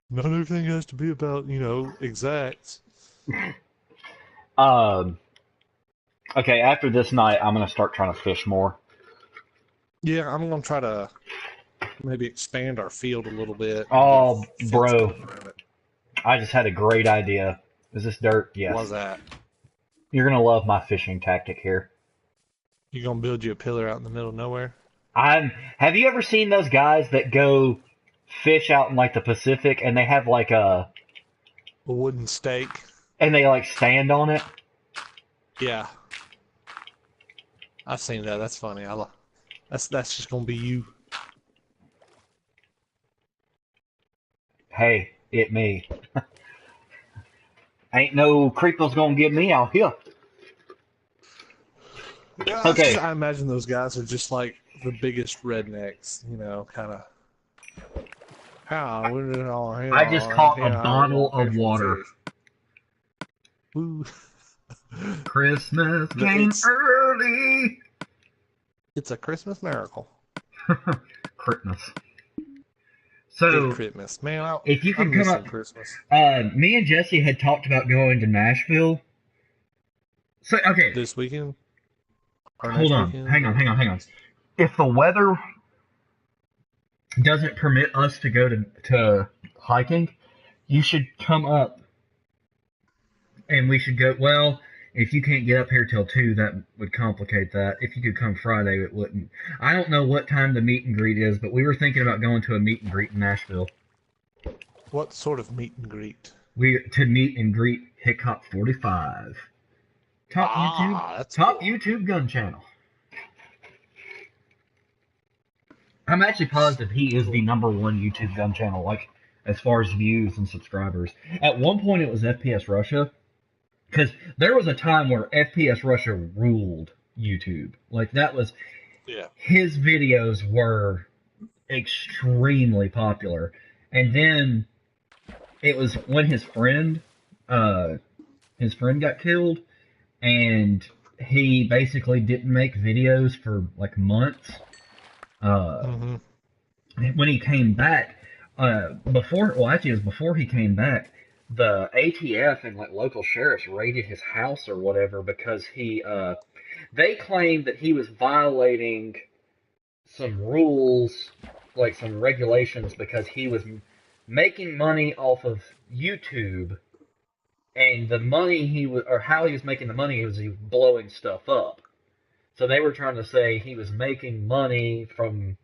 Not everything has to be about, exacts. Okay, after this night, I'm gonna start trying to fish more. Yeah, I'm gonna try to maybe expand our field a little bit. Oh, Fence bro. around it. I just had a great idea. Is this dirt? Yes. What was that? You're gonna love my fishing tactic here. You gonna build you a pillar out in the middle of nowhere? Have you ever seen those guys that go fish out in like the Pacific and they have like A wooden stake? and they like stand on it? Yeah. I've seen that. That's funny. That's just gonna be you. Hey, it me. Ain't no creepers gonna get me out here. Yeah, Okay. I imagine those guys are just like the biggest rednecks, kind of. I just caught a bottle of water. Woo. Christmas But came it's- early. It's a Christmas miracle. Christmas. Good So, Christmas, man. if you could I'm come missing up, Christmas. me and Jesse had talked about going to Nashville. So, okay, This weekend. Or hold next on, weekend? hang on. If the weather doesn't permit us to go to hiking, you should come up, and we should go. Well, if you can't get up here till 2, that would complicate that. If you could come Friday, it wouldn't. I don't know what time the meet and greet is, but we were thinking about going to a meet and greet in Nashville. What sort of meet and greet? To meet and greet Hickok 45. Top That's Top cool. YouTube gun channel. I'm actually positive he is the #1 YouTube gun channel, like as far as views and subscribers. At one point, it was FPS Russia, because there was a time where FPS Russia ruled YouTube. Like that was Yeah. his videos were extremely popular, and then it was when his friend got killed, and he basically didn't make videos for like months. Mm-hmm. When he came back, before he came back, the ATF and like local sheriffs raided his house or whatever because they claimed that he was violating some rules, like some regulations, because he was making money off of YouTube, and the money how he was making the money was he was blowing stuff up. So they were trying to say he was making money from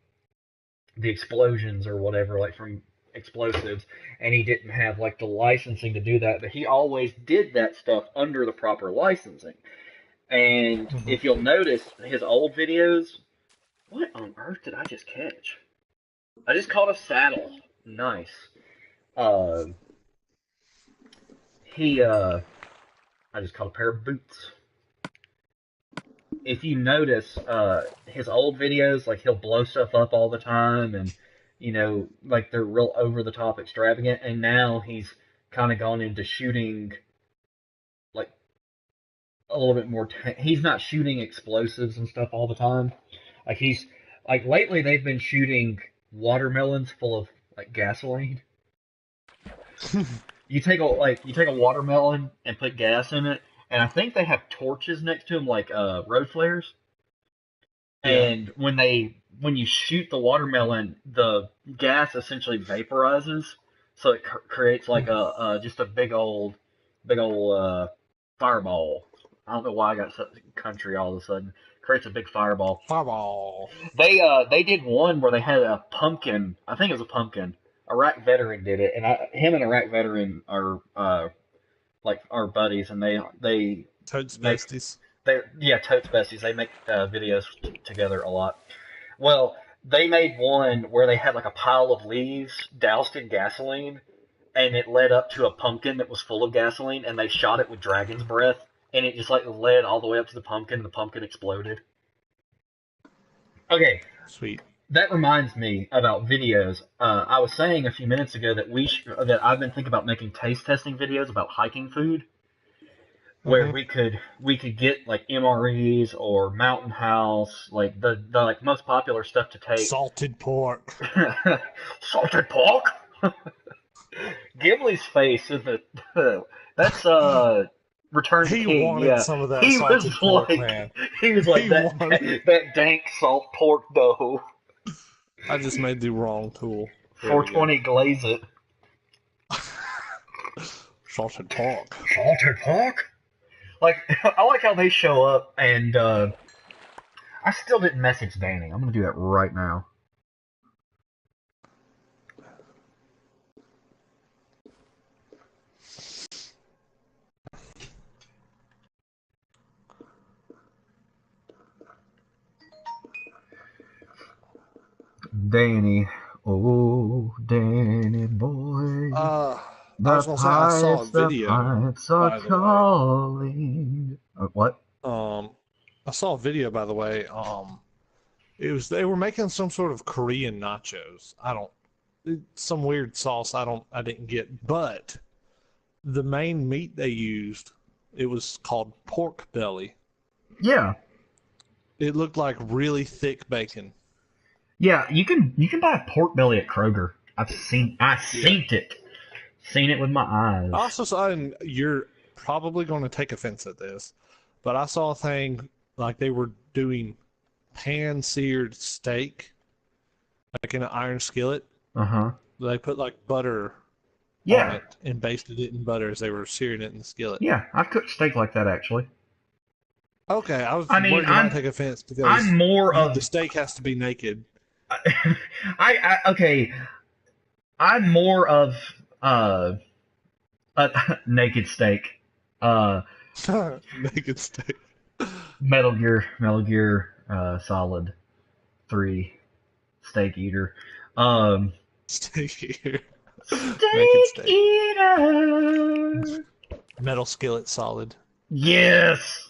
the explosions or whatever, like from explosives, and he didn't have like the licensing to do that, but he always did that stuff under the proper licensing. And if you'll notice his old videos, what on earth did I just catch? I just caught a saddle. Nice. I just caught a pair of boots. If you notice, his old videos, like he'll blow stuff up all the time, and like they're real over the top extravagant. And now he's kind of gone into shooting, like a little bit more. He's not shooting explosives and stuff all the time. Like lately they've been shooting watermelons full of like gasoline. You take a watermelon and put gas in it, and I think they have torches next to them, like road flares. Yeah. And when you shoot the watermelon, the gas essentially vaporizes, so it creates like just a big old fireball. I don't know why I got such country all of a sudden. Creates a big fireball. Fireball. They did one where they had a pumpkin. I think it was a pumpkin. Iraq veteran did it, and him and Iraq veteran are like our buddies, and they Toads make besties. Totes Besties. They make videos together a lot. Well, they made one where they had like a pile of leaves doused in gasoline, and it led up to a pumpkin that was full of gasoline, and they shot it with dragon's breath, and it just like led all the way up to the pumpkin, and the pumpkin exploded. Okay, Sweet. that reminds me about videos. I was saying a few minutes ago that that I've been thinking about making taste testing videos about hiking food, where we could get like MREs or Mountain House, like the like most popular stuff to take. Salted pork. Salted pork. Ghibli's face is that's Return to He King. wanted Yeah, some of that he salted was pork, like man. he was like He that wanted- that dank salt pork dough. I just made the wrong tool. There we go. 420 glaze it. Salted pork. Salted pork? Like, I like how they show up, and I still didn't message Danny. I'm gonna do that right now. Danny, oh Danny boy. I was gonna say I saw a video. Pipes by are the way. calling. What? I saw a video, by the way. It was they were making some sort of Korean nachos. Some weird sauce I didn't get, but the main meat they used, it was called pork belly. Yeah. It looked like really thick bacon. Yeah, you can buy a pork belly at Kroger. I've seen it. Seen it with my eyes. I also saw, and you're probably going to take offense at this, but I saw a thing like they were doing pan-seared steak, like in an iron skillet. Uh-huh. They put like butter on Yeah. it and basted it in butter as they were searing it in the skillet. Yeah, I've cooked steak like that actually. Okay, I was I mean, worried you might take offense because I'm more of the steak has to be naked. okay. I'm more of naked steak. Naked steak. Metal Gear Solid 3 steak eater. Steak here. Steak eater. Metal skillet solid. Yes.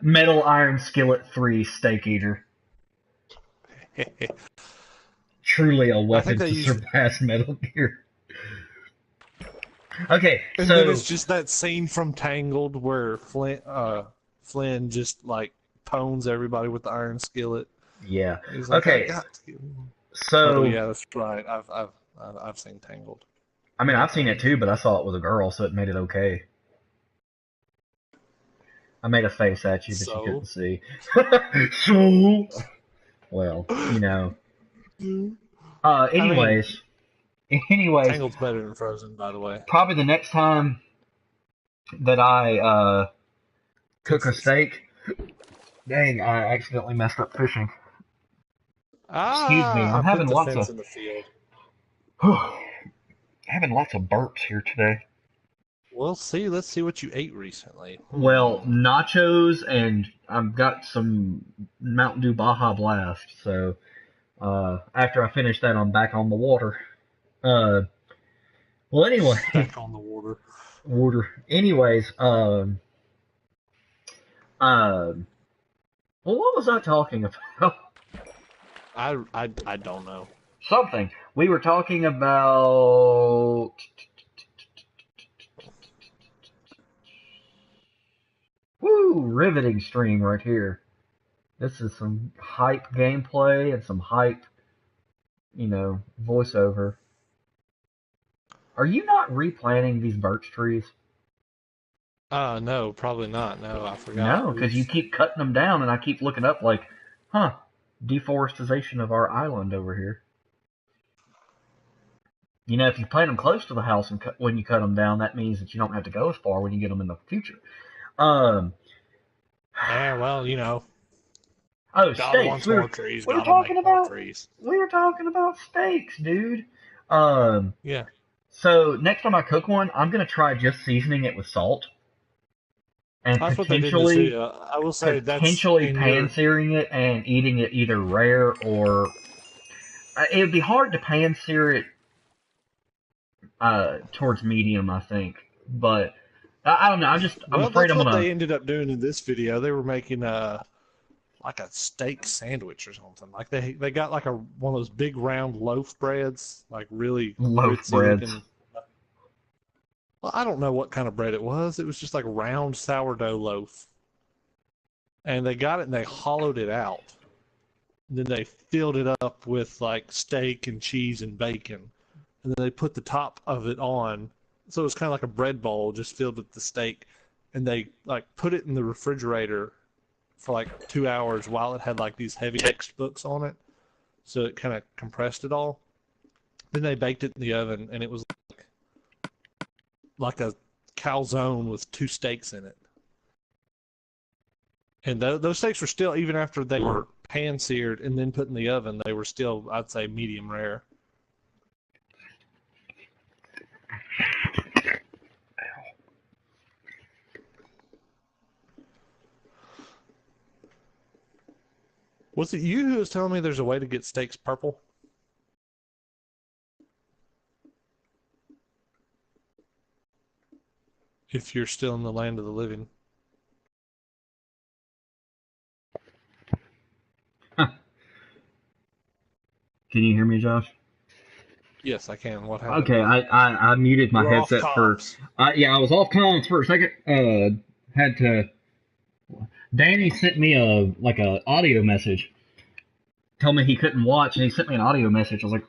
Metal Iron Skillet 3 steak eater. Truly a weapon to surpass Metal Gear. Okay, And so then it's just that scene from Tangled where Flynn just like pones everybody with the iron skillet. yeah. He's like, Okay. "I got to." So Oh yeah, that's right. I've seen Tangled. I mean, I've seen it too, but I saw it with a girl, so it made it okay. I made a face at you that So? you couldn't see. So, well, you know. Anyways, Tangled's better than Frozen, by the way. probably the next time that I cook a steak. Dang, I accidentally messed up fishing. Excuse me, I'm I having put the lots fence of- in the field. Having lots of burps here today. Well, let's see what you ate recently. Well, nachos, and I've got some Mountain Dew Baja Blast. So after I finish that, I'm back on the water. Well, anyway, Back on the water. water. Anyways, well, what was I talking about? I don't know. Something. We were talking about. Woo! Riveting stream right here. This is some hype gameplay and some hype, voiceover. Are you not replanting these birch trees? No, probably not. No, I forgot. No, because you keep cutting them down, and I keep looking up like, deforestation of our island over here. If you plant them close to the house and when you cut them down, that means that you don't have to go as far when you get them in the future. Yeah, well, Oh, God steaks. wants We more were, trees. we were gotta talking make more about- trees. we were talking about steaks, dude. Yeah. So next time I cook one, I'm gonna try just seasoning it with salt and That's what they did in this potentially video. I will say that's potentially in pan your. searing it and eating it either rare or it would be hard to pan sear it towards medium, I think. But I don't know. I'm Well, afraid that's I'm what gonna they ended up doing in this video. They were making like a steak sandwich or something. Like they got like one of those big round loaf breads, like really loaf ritzy breads. looking. Well, I don't know what kind of bread it was. It was just like round sourdough loaf. And they got it and they hollowed it out. And then they filled it up with like steak and cheese and bacon. And then they put the top of it on. So it was kind of like a bread bowl just filled with the steak. And they like put it in the refrigerator for like 2 hours while it had like these heavy textbooks on it. So it kind of compressed it all. Then they baked it in the oven and it was like a calzone with 2 steaks in it. And those steaks were still, even after they were pan seared and then put in the oven, they were still, I'd say, medium rare. Was it you who was telling me there's a way to get steaks purple? If you're still in the land of the living. Can you hear me, Josh? Yes, I can. What happened? Okay, I muted my You're off headset for. comms. Yeah, I was off comms for a second. Had to. Danny sent me a audio message. Tell me he couldn't watch, and he sent me an audio message. I was like,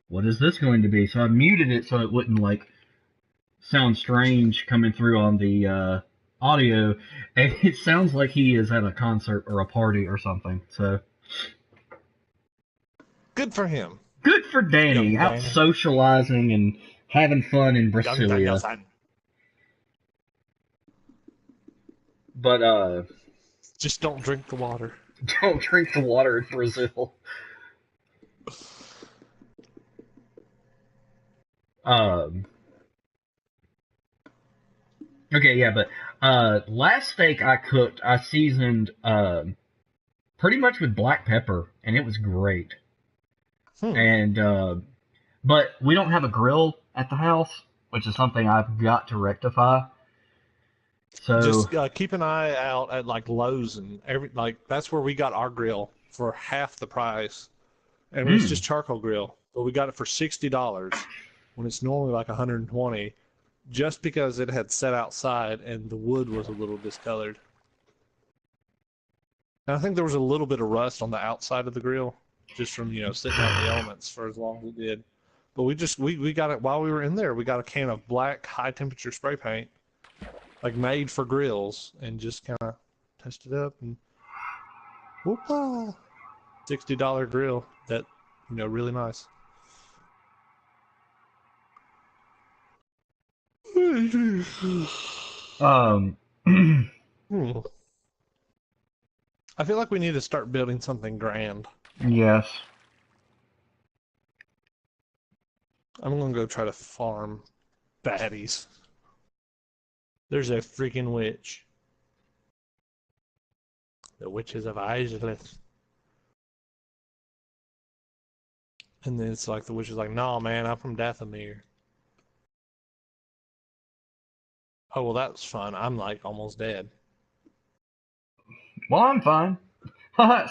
"What is this going to be?" So I muted it so it wouldn't like sound strange coming through on the audio, and it sounds like he is at a concert or a party or something. So Good for him. good for Danny, Young out Danny. socializing and having fun in Young Brasilia. Danielson. But Just don't drink the water. don't drink the water in Brazil. Um. Okay, yeah, but last steak I cooked, I seasoned pretty much with black pepper, and it was great. And but we don't have a grill at the house, which is something I've got to rectify. So Just keep an eye out at like Lowe's and that's where we got our grill for half the price, and it's just charcoal grill. But we got it for $60 when it's normally like 120, just because it had set outside and the wood was a little discolored. And I think there was a little bit of rust on the outside of the grill, just from sitting out in the elements for as long as it did. But we got it while we were in there. We got a can of black high temperature spray paint, like made for grills, and just kind of touched it up and whoop-ah, $60 grill that really nice. um I feel like we need to start building something grand. yes. I'm gonna go try to farm baddies. There's a freaking witch. The Witches of Izalith. And then it's like the witch is like, "No, man, I'm from Dathomir." Oh, well, that was fun. I'm like almost dead. Well, I'm fine.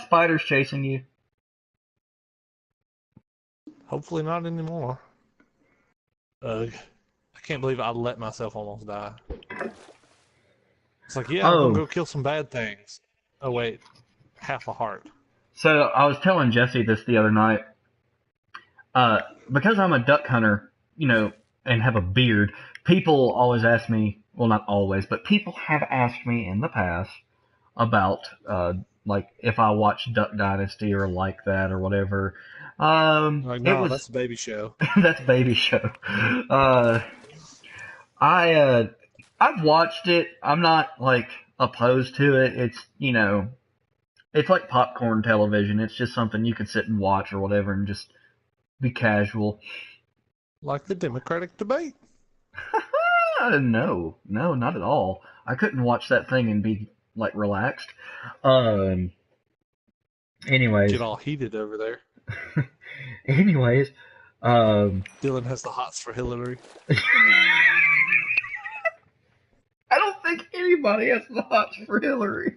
Spiders chasing you. Hopefully not anymore. Ugh. I can't believe I let myself almost die. It's like, yeah, I'm Oh. gonna go kill some bad things. Oh, wait. Half a heart. So I was telling Jesse this the other night. Because I'm a duck hunter, and have a beard, people always ask me, well, not always, but people have asked me in the past about, like, if I watch Duck Dynasty or like that or whatever. Like, no, that's a baby show. That's baby show. I've watched it. I'm not, like, opposed to it. It's, it's like popcorn television. It's just something you can sit and watch or whatever and just be casual. Like the Democratic debate. No, not at all. I couldn't watch that thing and be like relaxed. Anyways, Get all heated over there. anyways, um, Dylan has the hots for Hillary. I don't think anybody has the hots for Hillary.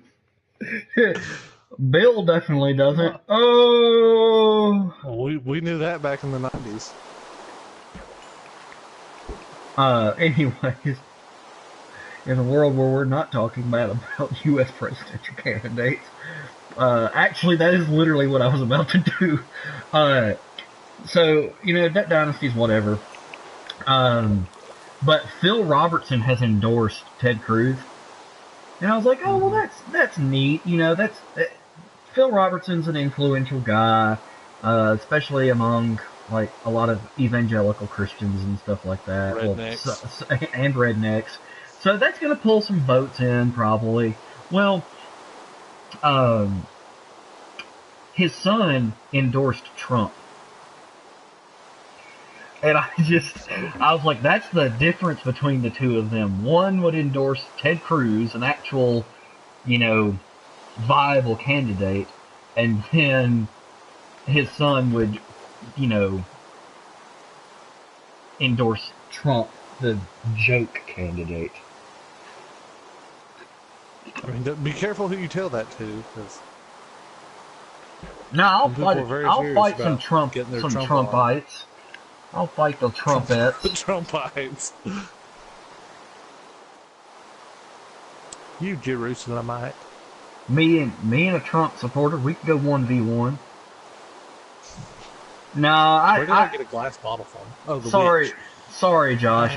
Bill definitely doesn't. Oh. Well, we knew that back in the 90s. Anyways, in a world where we're not talking bad about U.S. presidential candidates, actually, that is literally what I was about to do. So, Duck Dynasty's whatever. But Phil Robertson has endorsed Ted Cruz. And I was like, oh, well, that's neat. Phil Robertson's an influential guy, especially among, like, a lot of evangelical Christians and stuff like that. Rednecks. And rednecks. So that's going to pull some votes in, probably. Well, his son endorsed Trump. And I was like, that's the difference between the two of them. One would endorse Ted Cruz, an actual, viable candidate, and then his son would, endorse Trump, the joke candidate. I mean, be careful who you tell that to, because No, I'll fight some getting their Trump Trumpites. I'll fight the Trumpettes. The Trumpites. You Jerusalemite. Me and a Trump supporter, we could go 1v1. No, Where did I get a glass bottle from? Oh, the witch. Sorry, Josh.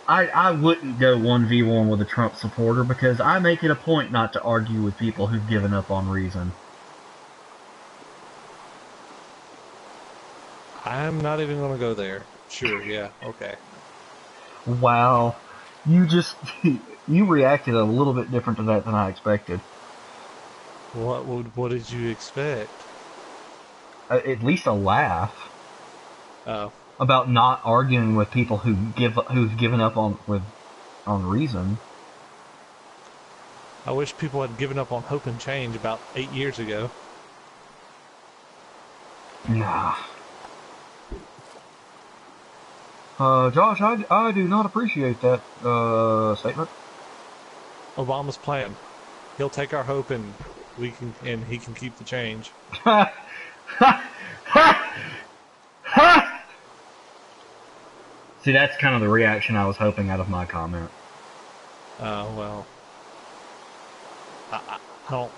I wouldn't go 1v1 with a Trump supporter because I make it a point not to argue with people who've given up on reason. I'm not even going to go there. Sure, yeah, okay. Wow. You reacted a little bit different to that than I expected. What did you expect? At least a laugh. Oh. About not arguing with people who've given up on reason. I wish people had given up on hope and change about 8 years ago. Nah. Josh, I do not appreciate that statement. Obama's plan. He'll take our hope and he can keep the change. See, that's kind of the reaction I was hoping out of my comment. Well,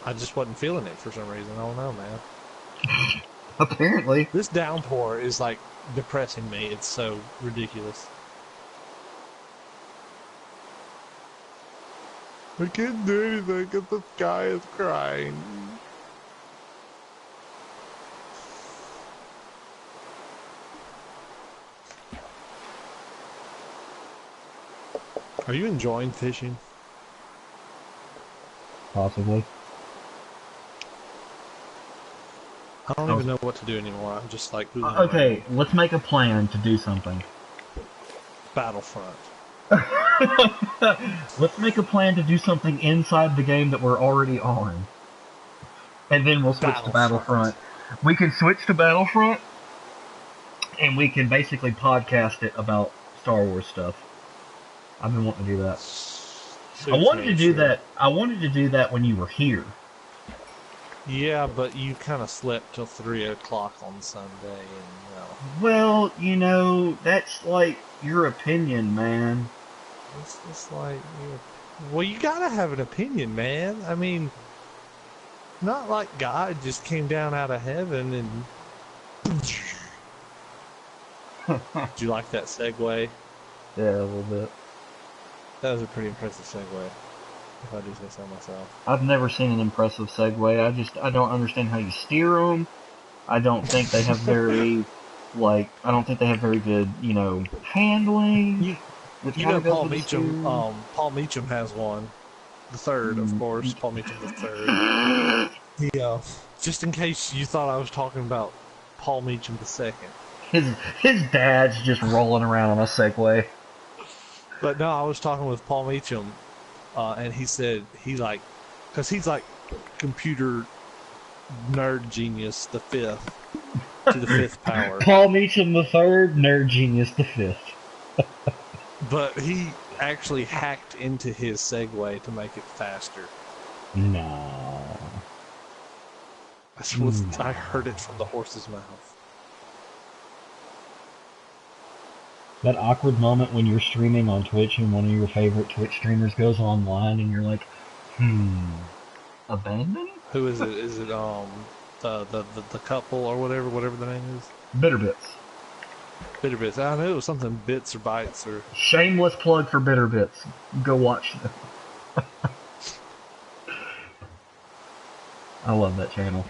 I just wasn't feeling it for some reason. I don't know, man. Apparently. This downpour is like depressing me. It's so ridiculous. I can't do anything because the sky is crying. Are you enjoying fishing? Possibly. I don't even know what to do anymore. I'm just like... Okay, let's make a plan to do something. Battlefront. Let's make a plan to do something inside the game that we're already on. And then we'll switch to Battlefront. We can switch to Battlefront, and we can basically podcast it about Star Wars stuff. I've been wanting to do that. I wanted to do that. I wanted to do that when you were here. Yeah, but you kind of slept till 3 o'clock on Sunday, and Well, that's like your opinion, man. It's just like, well, you gotta have an opinion, man. I mean, not like God just came down out of heaven and. Did you like that segue? Yeah, a little bit. That was a pretty impressive segue, if I do say so myself. I've never seen an impressive segue. I don't understand how you steer them. I don't think they have very, I don't think they have very good, handling. Paul Meacham. Paul Meacham has one. The third, of course. Paul Meacham the third. Yeah. Just in case you thought I was talking about Paul Meacham the second. His dad's just rolling around on a Segway. But no, I was talking with Paul Meacham, and he said because he's like computer nerd genius, the fifth to the fifth power. Paul Meacham the third, nerd genius the fifth. But he actually hacked into his Segway to make it faster. No. I heard it from the horse's mouth. That awkward moment when you're streaming on Twitch and one of your favorite Twitch streamers goes online and you're like, abandon? Who is it? Is it the couple or whatever the name is? Bitterbits. Bitterbits. I knew it was something bits or bytes or. Shameless plug for Bitterbits. Go watch them. I love that channel.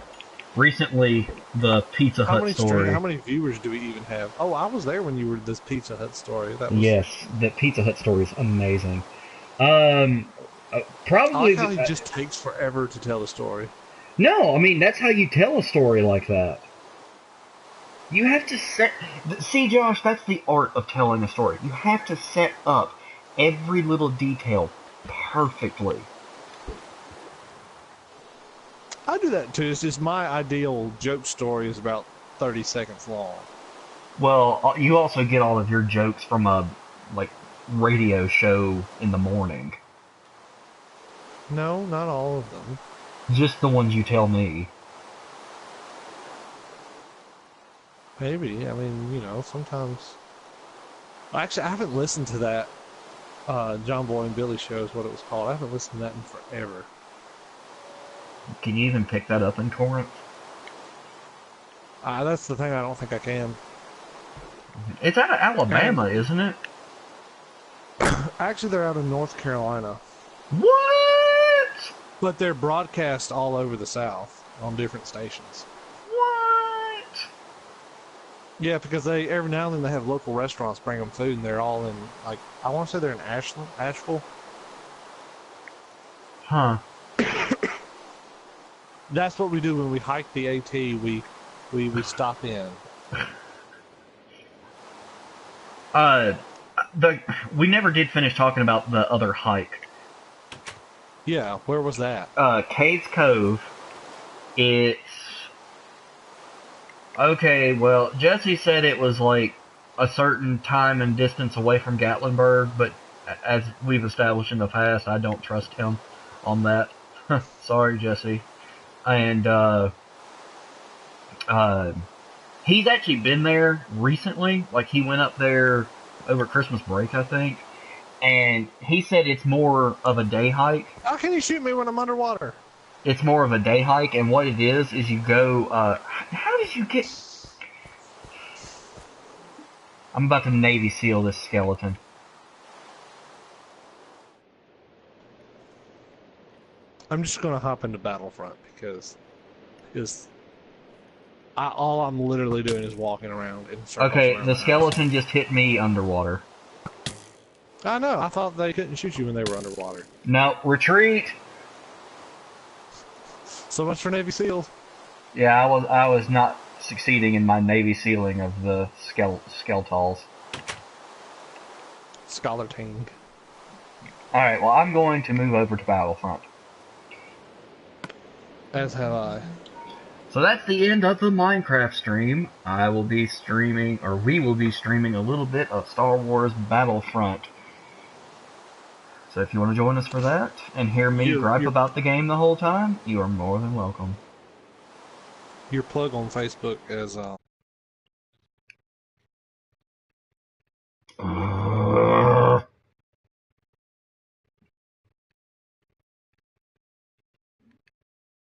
Recently, the Pizza Hut story. How many viewers do we even have? Oh, I was there when you were this Pizza Hut story. That was... Yes, that Pizza Hut story is amazing. Probably. I like how it just takes forever to tell the story. No, I mean that's how you tell a story like that. You have to see, Josh. That's the art of telling a story. You have to set up every little detail perfectly. I do that too. It's just my ideal joke story is about 30 seconds long. Well, you also get all of your jokes from a radio show in the morning. No, not all of them. Just the ones you tell me. Maybe. I mean, sometimes. Actually, I haven't listened to that John Boy and Billy show is what it was called. I haven't listened to that in forever. Can you even pick that up in Corinth? That's the thing. I don't think I can. It's out of Alabama, isn't it? Actually, they're out of North Carolina. What? But they're broadcast all over the South on different stations. What? Yeah, because every now and then they have local restaurants bring them food, and they're all in I want to say they're in Asheville. Huh. That's what we do when we hike the AT. We stop in. We never did finish talking about the other hike. Yeah, where was that? Caves Cove. It's okay. Well, Jesse said it was like a certain time and distance away from Gatlinburg, but as we've established in the past, I don't trust him on that. Sorry, Jesse. And he's actually been there recently. Like he went up there over Christmas break, I think. And he said it's more of a day hike. How can you shoot me when I'm underwater? It's more of a day hike, and what it is you go. How did you get? I'm about to Navy SEAL this skeleton. I'm just gonna hop into Battlefront because all I'm literally doing is walking around in circles. Okay, the skeleton just hit me underwater. I know. I thought they couldn't shoot you when they were underwater. No, retreat. So much for Navy SEALs. Yeah, I was not succeeding in my Navy SEAling of the Skeltals. Scholar Ting. Alright, well, I'm going to move over to Battlefront. As have I. So that's the end of the Minecraft stream. I will be streaming, or we will be streaming a little bit of Star Wars Battlefront. So if you want to join us for that, and hear me gripe about the game the whole time, you are more than welcome. Your plug on Facebook is